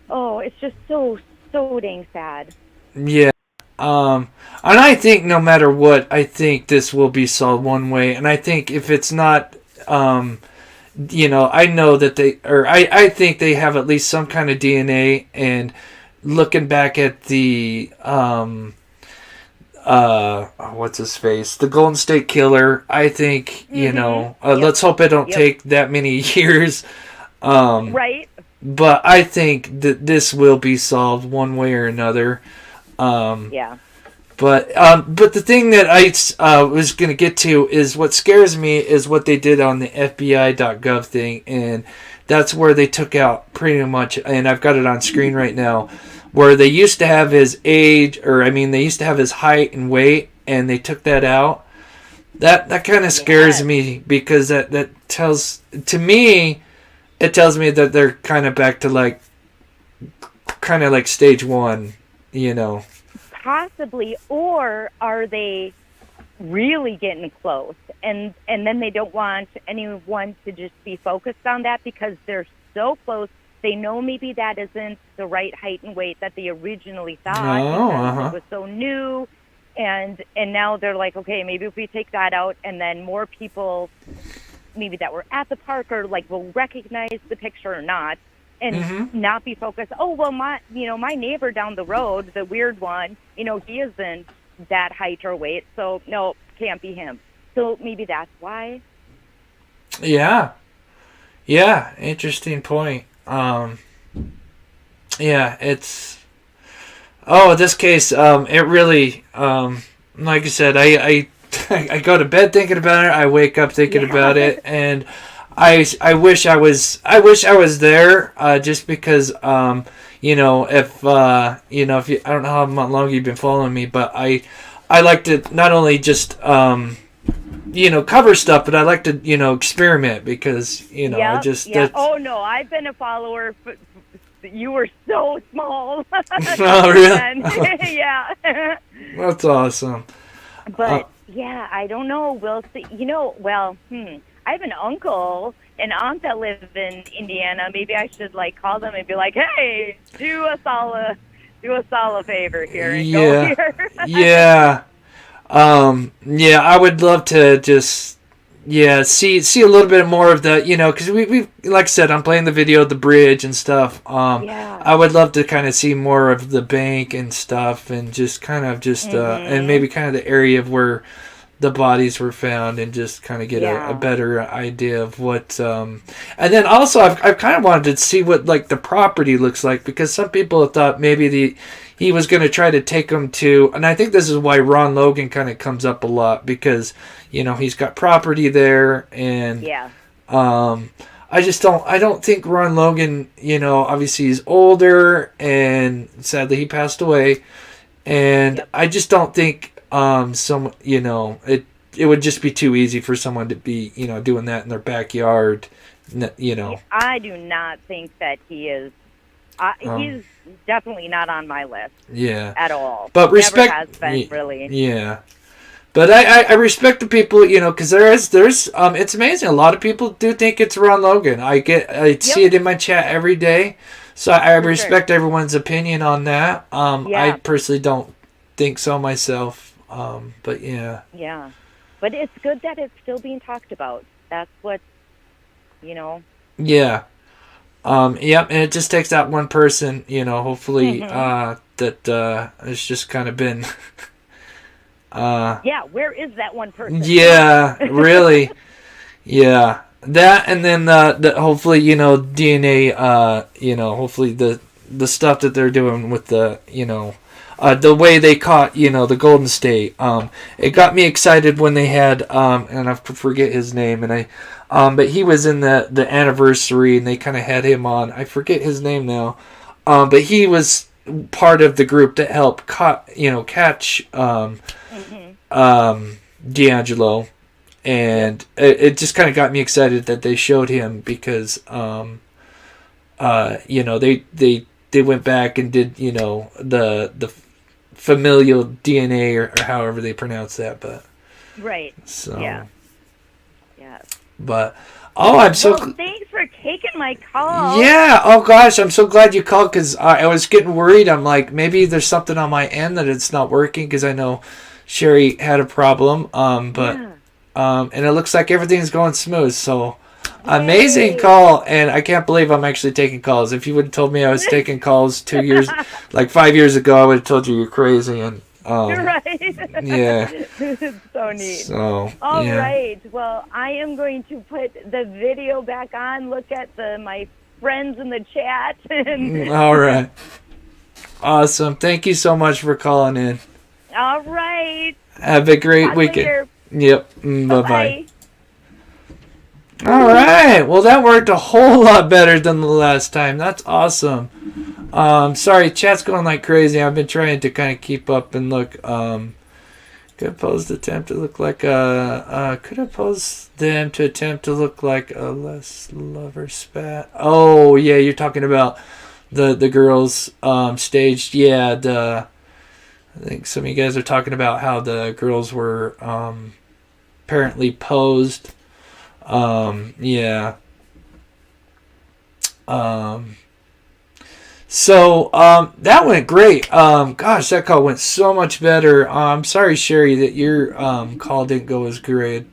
Oh, it's just so dang sad. Yeah. And I think no matter what, I think this will be solved one way. And I think if it's not, I know that I think they have at least some kind of DNA. And looking back at the, what's his face? The Golden State Killer, I think, let's hope it don't take that many years. Right. But I think that this will be solved one way or another. But the thing that I was going to get to is what scares me is what they did on the FBI.gov thing, and that's where they took out pretty much, and I've got it on screen right now, where they used to have his age, they used to have his height and weight, and they took that out. That kind of scares me, because that tells, to me, it tells me that they're kind of back to like stage one, Possibly, or are they really getting close, and then they don't want anyone to just be focused on that because they're so close. They know maybe that isn't the right height and weight that they originally thought, because it was so new, and now they're like, okay, maybe if we take that out, and then more people maybe that were at the park or like will recognize the picture or not, and not be focused. Oh, well, my neighbor down the road, the weird one, he isn't that height or weight, so no, can't be him. So maybe that's why. Yeah, interesting point. It's this case, it really, like I said, I go to bed thinking about it, I wake up thinking about it, and I wish I was there, just because, if you, I don't know how long you've been following me, but I like to not only just cover stuff, but I like to experiment, because Oh no, I've been a follower. You were so small. Oh really? Yeah. That's awesome. But I don't know. We'll see. I have an uncle and aunt that live in Indiana. Maybe I should call them and be like, "Hey, do a solid favor here and go here." Yeah. I would love to just see a little bit more of the, because we like I said, I'm playing the video of the bridge and stuff. I would love to kind of see more of the bank and stuff, and just kind of and maybe kind of the area of where the bodies were found, and just kind of get a better idea of what, and then also I've kind of wanted to see what the property looks like, because some people thought maybe he was going to try to take them to, and I think this is why Ron Logan kind of comes up a lot, because he's got property there, and I don't think Ron Logan, obviously he's older, and sadly he passed away, and I just don't think it would just be too easy for someone to be, doing that in their backyard, I do not think that he is. He's definitely not on my list. Yeah. At all. But respect. Never has been, really. Yeah. But I respect the people, because there's it's amazing. A lot of people do think it's Ron Logan. I see it in my chat every day, so I respect everyone's opinion on that. I personally don't think so myself. But yeah. Yeah. But it's good that it's still being talked about. That's what, Yeah. And it just takes that one person, hopefully, that it's just kind of been. Where is that one person? Yeah, really. Yeah. That, and then hopefully, DNA, hopefully the stuff that they're doing with the, the way they caught, the Golden State. It got me excited when they had, and I forget his name, and but he was in the anniversary, and they kind of had him on. I forget his name now, but he was part of the group that helped catch D'Angelo, and it just kind of got me excited that they showed him, because they went back and did the familial DNA, or however they pronounce that, but right. So yeah. But I'm so. Well, thanks for taking my call. Yeah. Oh gosh, I'm so glad you called, because I was getting worried. I'm like, maybe there's something on my end that it's not working, because I know Sherry had a problem. And it looks like everything's going smooth. So amazing call, and I can't believe I'm actually taking calls. If you would have told me I was taking calls 2 years, 5 years ago, I would have told you you're crazy. And right. Yeah. It's so neat. So, all right. Well, I am going to put the video back on, look at my friends in the chat. All right. Awesome. Thank you so much for calling in. All right. Have a great Talk weekend. later. Yep. Bye-bye. Bye. All right. Well, that worked a whole lot better than the last time. That's awesome. Sorry, chat's going like crazy. I've been trying to kind of keep up and look. Could pose the attempt to look like a. Could have posed them to attempt to look like a less lover spat. Oh yeah, you're talking about the girls staged. Yeah, I think some of you guys are talking about how the girls were apparently posed. Yeah. So that went great. Gosh, that call went so much better. I'm sorry, Sherry, that your call didn't go as great.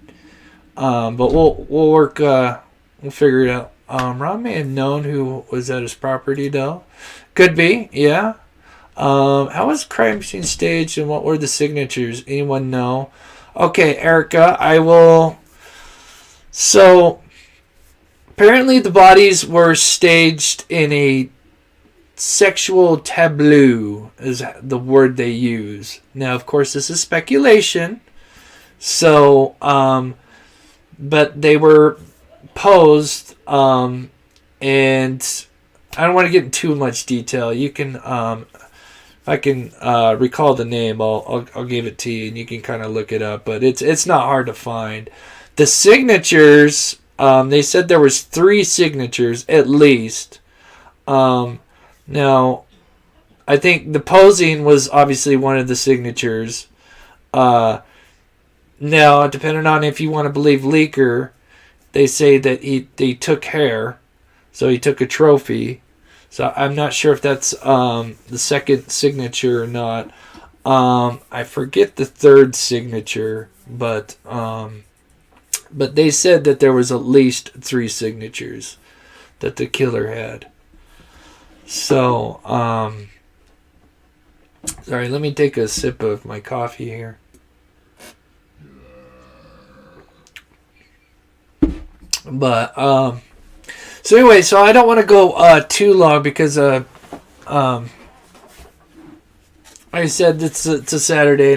But we'll work. We'll figure it out. Ron may have known who was at his property, though. Could be, yeah. How was crime scene staged, and what were the signatures? Anyone know? Okay, Erica, I will. So apparently, the bodies were staged in a sexual tableau is the word they use. Now, of course, this is speculation. So, but they were posed, and I don't want to get into too much detail. You can, if I can recall the name, I'll give it to you, and you can kind of look it up. But it's not hard to find. The signatures, they said there was 3 signatures at least. Now, I think the posing was obviously one of the signatures. Now, depending on if you want to believe Leaker, they say that they took hair, so he took a trophy. So I'm not sure if that's the second signature or not. I forget the third signature, but they said that there was at least 3 signatures that the killer had. So, sorry, let me take a sip of my coffee here. But, so anyway, so I don't want to go too long because, like I said, it's a Saturday,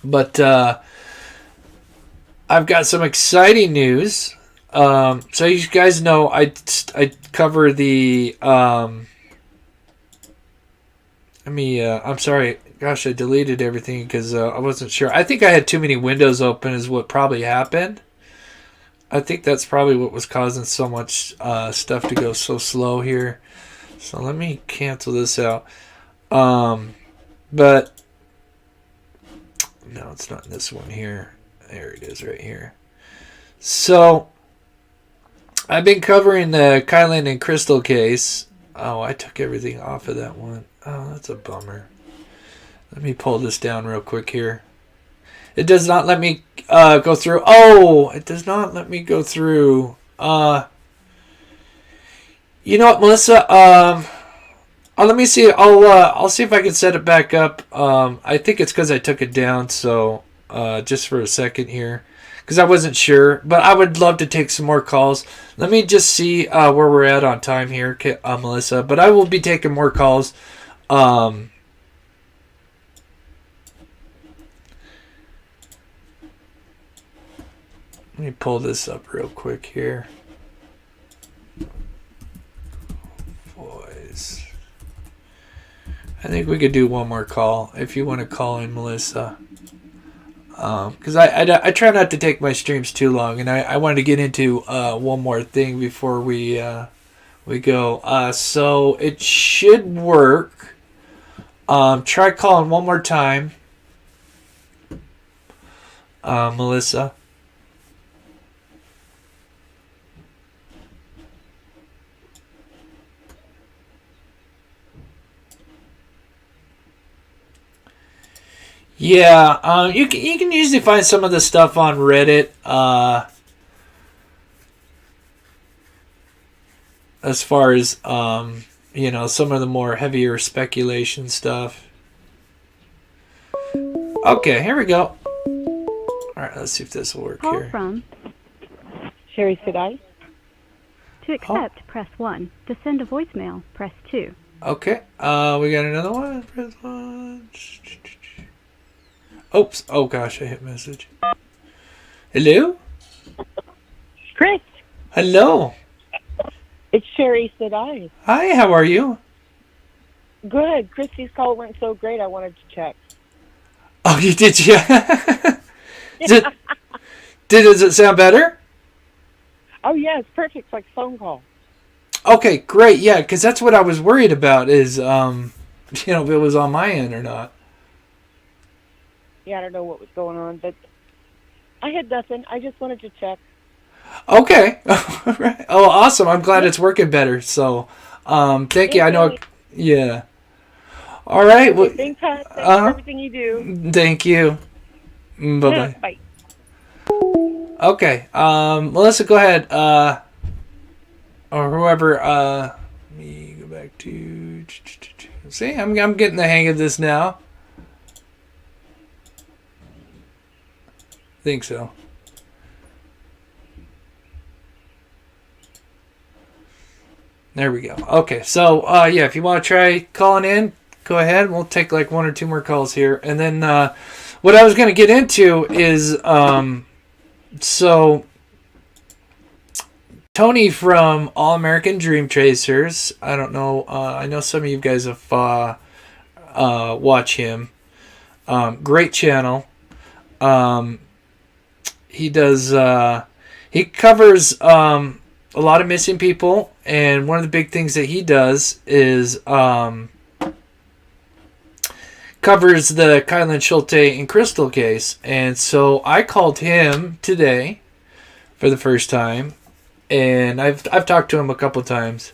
but I've got some exciting news. So you guys know I cover the I'm sorry, gosh, I deleted everything because I wasn't sure. I think I had too many windows open is what probably happened. I think that's probably what was causing so much stuff to go so slow here. So let me cancel this out. But no, it's not this one here. There it is right here. So I've been covering the Kylan and Crystal case. Oh, I took everything off of that one. Oh, that's a bummer. Let me pull this down real quick here. It does not let me go through. Oh, it does not let me go through. You know what, Melissa? Let me see. I'll see if I can set it back up. I think it's because I took it down. So just for a second here. Because I wasn't sure, but I would love to take some more calls. Let me just see where we're at on time here, Melissa. But I will be taking more calls. Let me pull this up real quick here. Boys, I think we could do one more call if you want to call in, Melissa. Because I try not to take my streams too long, and I wanted to get into one more thing before we go. So it should work. Try calling one more time, Melissa. Yeah, you can usually find some of the stuff on Reddit. As far as some of the more heavier speculation stuff. Okay, here we go. All right, let's see if this will work Call here. from Sherry, should I? To accept, press 1. To send a voicemail, press 2. Okay. We got another one. Press one. Oops. Oh gosh, I hit message. Hello? Chris, Hello. it's Sherry Sadai. Hi, how are you? Good. Christy's call went so great, I wanted to check. Oh, you did, yeah. Does it sound better? Oh, yeah, it's perfect. It's like a phone call. Okay, great. Yeah, because that's what I was worried about is, if it was on my end or not. Yeah, I don't know what was going on, but I had nothing. I just wanted to check. Okay. Oh, awesome. I'm glad it's working better. So, thank you. I know. Yeah. All right. Well, thanks for everything you do. Thank you. Bye-bye. Bye. Okay. Melissa, go ahead. Or whoever. Let me go back to. See, I'm getting the hang of this now. I think so. There we go. Okay, so yeah, if you want to try calling in, go ahead. We'll take like one or two more calls here, and then what I was going to get into is so Tony from All American Dream Chasers. I don't know. I know some of you guys have watch him. Great channel. He does. He covers a lot of missing people, and one of the big things that he does is covers the Kylan Schulte and Crystal case. And so I called him today for the first time, and I've talked to him a couple times,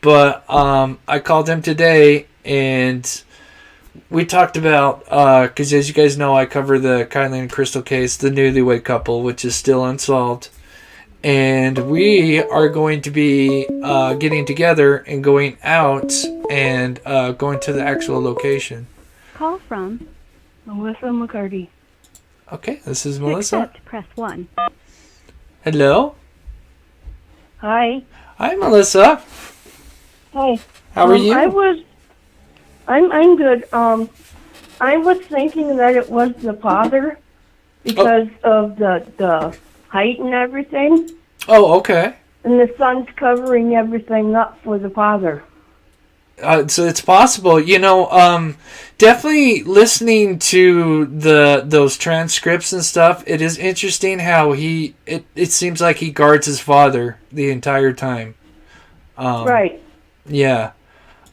but I called him today, and we talked about, because as you guys know, I cover the Kylan and Crystal case, the newlywed couple, which is still unsolved. And we are going to be getting together and going out and going to the actual location. Call from Melissa McCarty. Okay, this is Melissa. Accept, press 1. Hello. Hi. Hi, Melissa. Hi. How are you? I'm good. I was thinking that it was the father because of the height and everything. Oh, okay. And the sun's covering everything up for the father. So it's possible, definitely listening to those transcripts and stuff. It is interesting how it seems like he guards his father the entire time. Right. Yeah,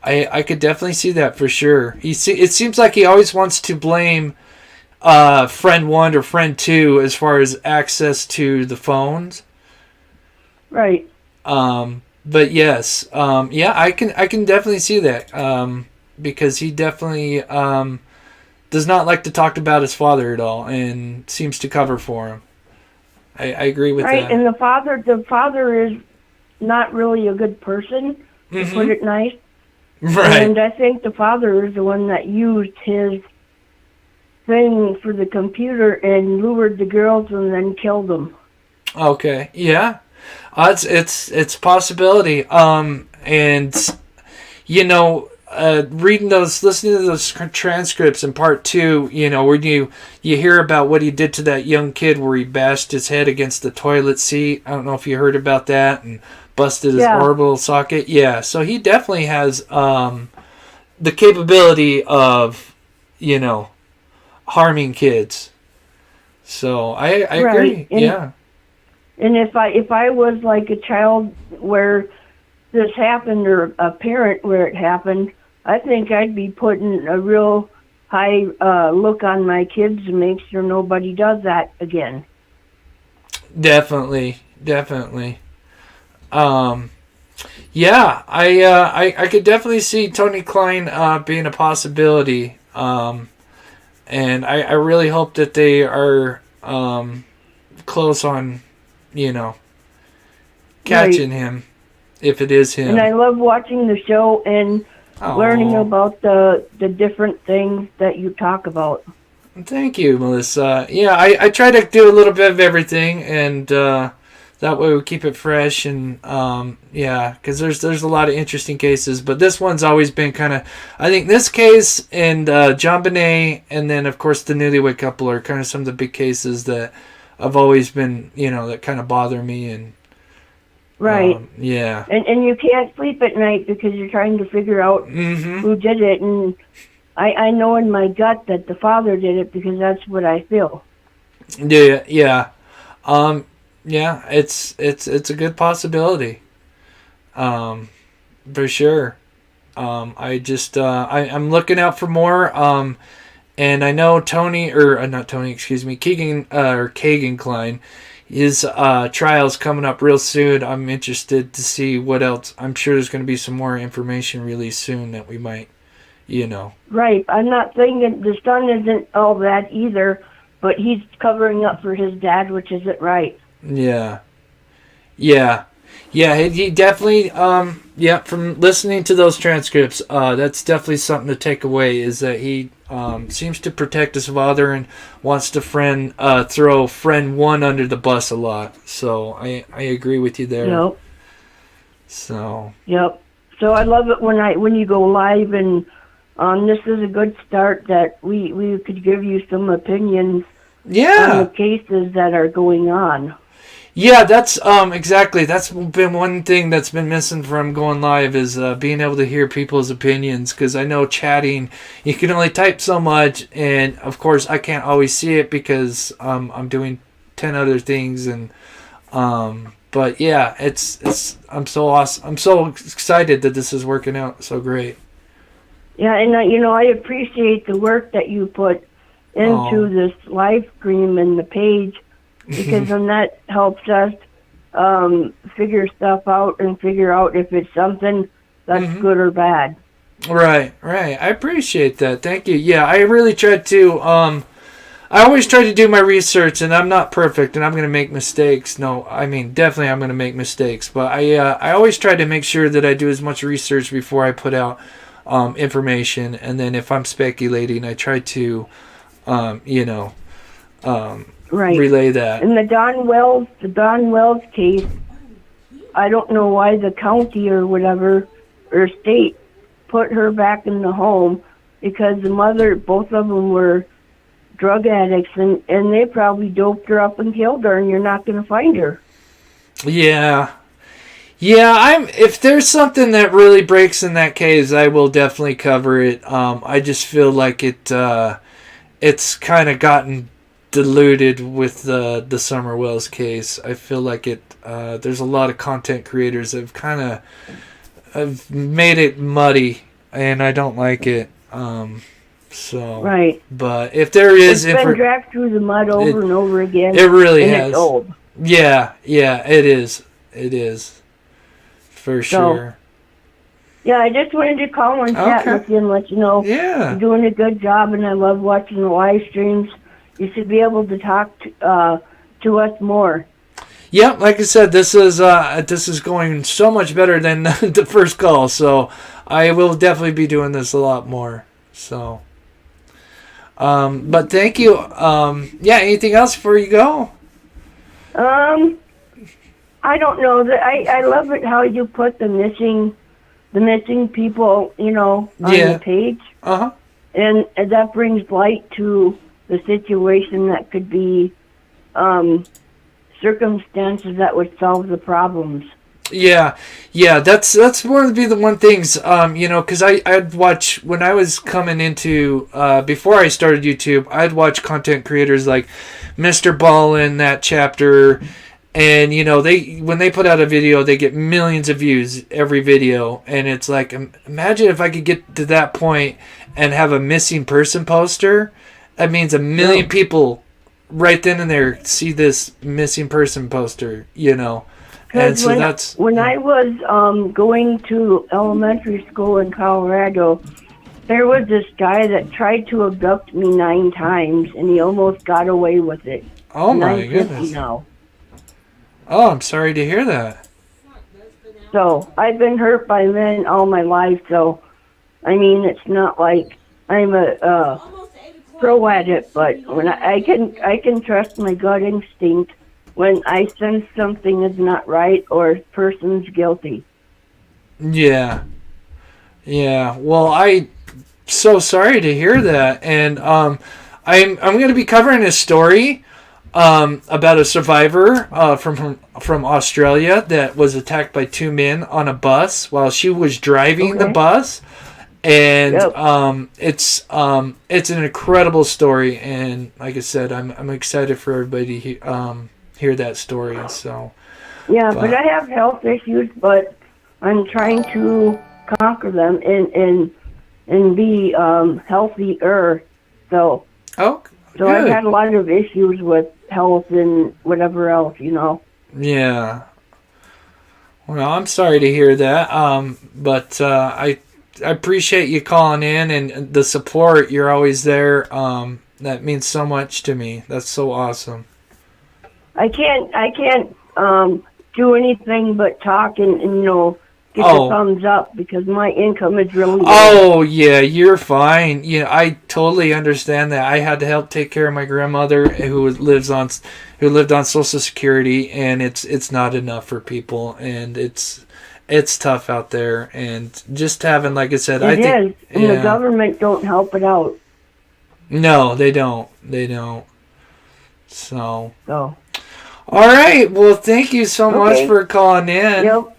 I could definitely see that for sure. It seems like he always wants to blame friend 1 or friend 2 as far as access to the phones. Right. But yes, yeah, I can definitely see that, because he definitely does not like to talk about his father at all, and seems to cover for him. I agree with that. Right, and the father is not really a good person, to put it nice. Right. And I think the father is the one that used his thing for the computer and lured the girls and then killed them. Okay, yeah. It's possibility. And listening to those transcripts in part 2, where you hear about what he did to that young kid, where he bashed his head against the toilet seat. I don't know if you heard about that, and busted his orbital socket. Yeah, so he definitely has the capability of, harming kids. So I agree. Yeah. And if I was like a child where this happened, or a parent where it happened, I think I'd be putting a real high look on my kids to make sure nobody does that again. Definitely. Yeah, I could definitely see Tony Klein being a possibility. And I really hope that they are close on, catching him, if it is him. And I love watching the show and learning about the different things that you talk about. Thank you, Melissa. Yeah, I try to do a little bit of everything, and That way we keep it fresh, and because there's a lot of interesting cases, but this one's always been kind of, I think this case and John Bonet, and then of course the newlywed couple are kind of some of the big cases that I've always been, that kind of bother me, and right, yeah, and you can't sleep at night because you're trying to figure out who did it, and I know in my gut that the father did it because that's what I feel. Yeah. Yeah, it's a good possibility. For sure. I'm looking out for more. And I know Kagan Klein, his trial's coming up real soon. I'm interested to see what else. I'm sure there's going to be some more information released soon that we might, Right. I'm not saying that the son isn't all that either, but he's covering up for his dad, which isn't right. Yeah. He definitely, from listening to those transcripts, that's definitely something to take away, is that he seems to protect his father and wants to throw friend one under the bus a lot. So I agree with you there. Yep. So. Yep. So I love it when you go live, and this is a good start that we could give you some opinions on the cases that are going on. Yeah, that's exactly. That's been one thing that's been missing from going live, is being able to hear people's opinions. Because I know chatting, you can only type so much, and of course I can't always see it because I'm doing 10 other things. And but yeah, I'm so awesome. I'm so excited that this is working out so great. Yeah, and I appreciate the work that you put into this live stream and the page. Because then that helps us figure stuff out and figure out if it's something that's good or bad. Right. I appreciate that. Thank you. Yeah, I really tried to. I always try to do my research, and I'm not perfect, and I'm going to make mistakes. No, I mean, definitely I'm going to make mistakes. But I always try to make sure that I do as much research before I put out information. And then if I'm speculating, I try to, right. relay that. In the Don Wells case, I don't know why the county or whatever, or state, put her back in the home, because the mother, both of them were drug addicts, and they probably doped her up and killed her, and you're not going to find her. Yeah, if there's something that really breaks in that case, I will definitely cover it. I just feel like it's kind of gotten diluted with the Summer Wells case. I feel like there's a lot of content creators that have made it muddy, and I don't like it. So right. But if there is, it's been dragged through the mud over and over again. It really and has. It's old. Yeah, it is. It is for sure. Yeah, I just wanted to call and chat with you and let you know you're doing a good job, and I love watching the live streams. You should be able to talk to us more. Yeah, like I said, this is going so much better than the first call, so I will definitely be doing this a lot more. So, but thank you. Anything else before you go? I don't know. I love it how you put the missing people, on the page. And that brings light to the situation that could be circumstances that would solve the problems. Yeah, that's one of the one things, because I'd watch, when I was coming into, before I started YouTube, I'd watch content creators like Mr. Ballin, that chapter, and, when they put out a video, they get millions of views every video, and it's like, imagine if I could get to that point and have a missing person poster. That means 1 million people right then and there see this missing person poster, And so when I was going to elementary school in Colorado, there was this guy that tried to abduct me 9 times, and he almost got away with it. Oh my goodness! Now. Oh, I'm sorry to hear that. So I've been hurt by men all my life. So, I mean, it's not like I'm a pro at it, but when I can trust my gut instinct when I sense something is not right or a person's guilty. Yeah. Yeah. Well, so sorry to hear that. And I'm going to be covering a story about a survivor from Australia that was attacked by two men on a bus while she was driving the bus. And it's an incredible story, and like I said, I'm excited for everybody to hear that story. So but I have health issues, but I'm trying to conquer them and be healthier. So I've had a lot of issues with health and whatever else, Yeah. Well, I'm sorry to hear that. But I appreciate you calling in and the support. You're always there. That means so much to me. That's so awesome. I can't do anything but talk and get the thumbs up because my income is really low. Oh yeah, you're fine. Yeah, I totally understand that. I had to help take care of my grandmother who lived on Social Security, and it's not enough for people, and it's tough out there. And just having, like I said, it is, and the government don't help it out. No, they don't. They don't. So. All right. Well, thank you so much for calling in. Yep.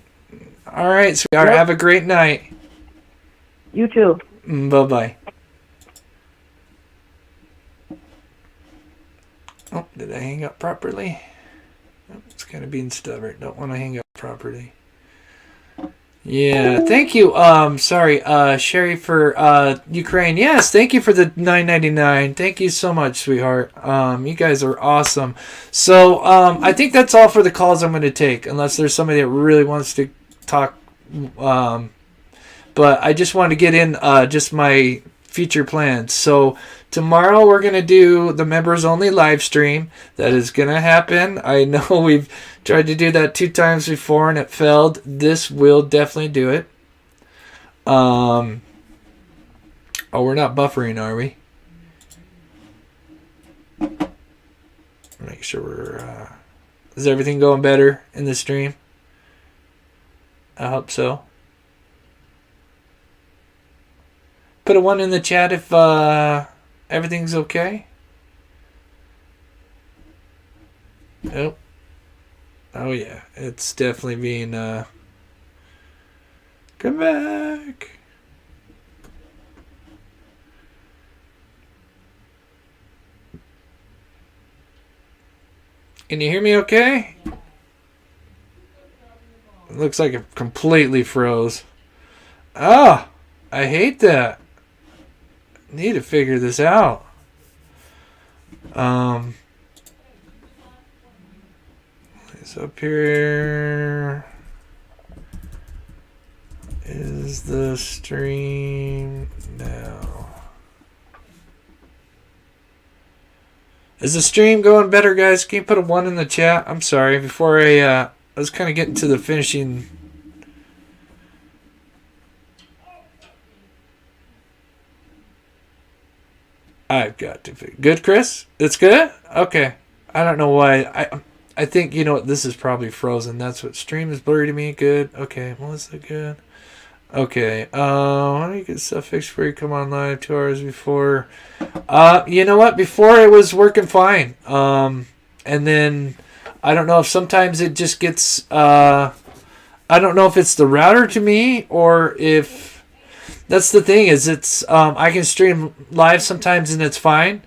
All right, sweetheart. Have a great night. You too. Bye-bye. Oh, did I hang up properly? Oh, it's kind of being stubborn. Don't want to hang up properly. Yeah, thank you. Sorry, Sherry for Ukraine. Yes, thank you for the $9.99. Thank you so much, sweetheart. You guys are awesome. So, I think that's all for the calls I'm going to take, unless there's somebody that really wants to talk. But I just want to get in just my future plans. So tomorrow we're going to do the members only live stream. That is going to happen. I know we've tried to do that 2 times before and it failed. This will definitely do it. Oh, we're not buffering, are we? Make sure we're is everything going better in the stream? I hope so. Put a 1 in the chat if everything's okay. Oh. Oh yeah, it's definitely being come back. Can you hear me okay? It looks like it completely froze. Ah, I hate that. Need to figure this out. It's up here. Is the stream now? Is the stream going better, guys? Can you put a 1 in the chat? I'm sorry. Before I was kind of getting to the finishing. I've got to figure. Good, Chris? It's good? Okay. I don't know why. I think, you know what, this is probably frozen. That's what stream is blurry to me. Good. Okay. Melissa, good. Okay. Why don't you get stuff fixed before you come on live 2 hours before? You know what? Before it was working fine. And then I don't know if sometimes it just gets, I don't know if it's the router to me or if, that's the thing is it's, I can stream live sometimes and it's fine.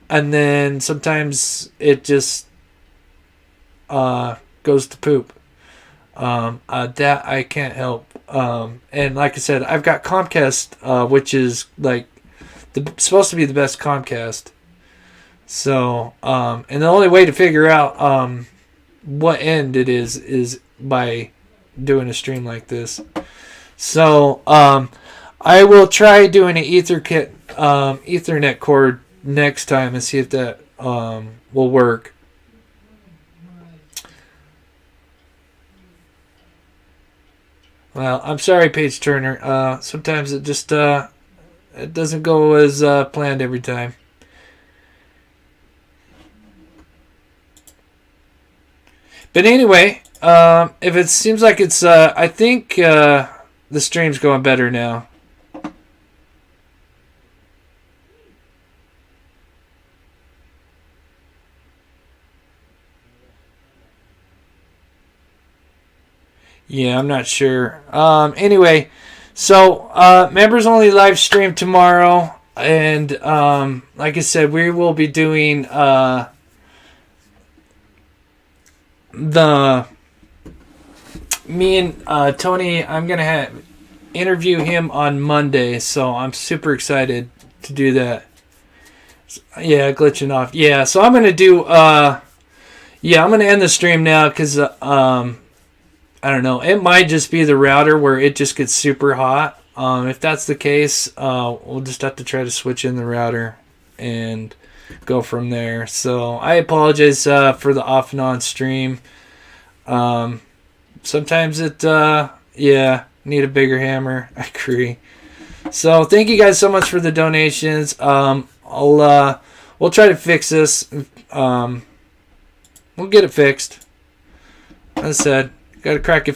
And then sometimes it just, goes to poop. That I can't help. And like I said, I've got Comcast, which is like supposed to be the best Comcast. So, and the only way to figure out what end it is by doing a stream like this. So, I will try doing an Ethernet cord next time and see if that will work. Well, I'm sorry, Paige Turner. Sometimes it just it doesn't go as planned every time. But anyway, if it seems like it's, I think the stream's going better now. Yeah, I'm not sure. Anyway, so members only live stream tomorrow, and like I said, we will be doing me and Tony. I'm gonna interview him on Monday, so I'm super excited to do that. Yeah, glitching off. Yeah, so I'm gonna do. I'm gonna end the stream now because I don't know. It might just be the router where it just gets super hot. If that's the case, we'll just have to try to switch in the router and go from there. So I apologize for the off and on stream. Sometimes it, need a bigger hammer. I agree. So thank you guys so much for the donations. We'll try to fix this. We'll get it fixed. As I said, got to crack it.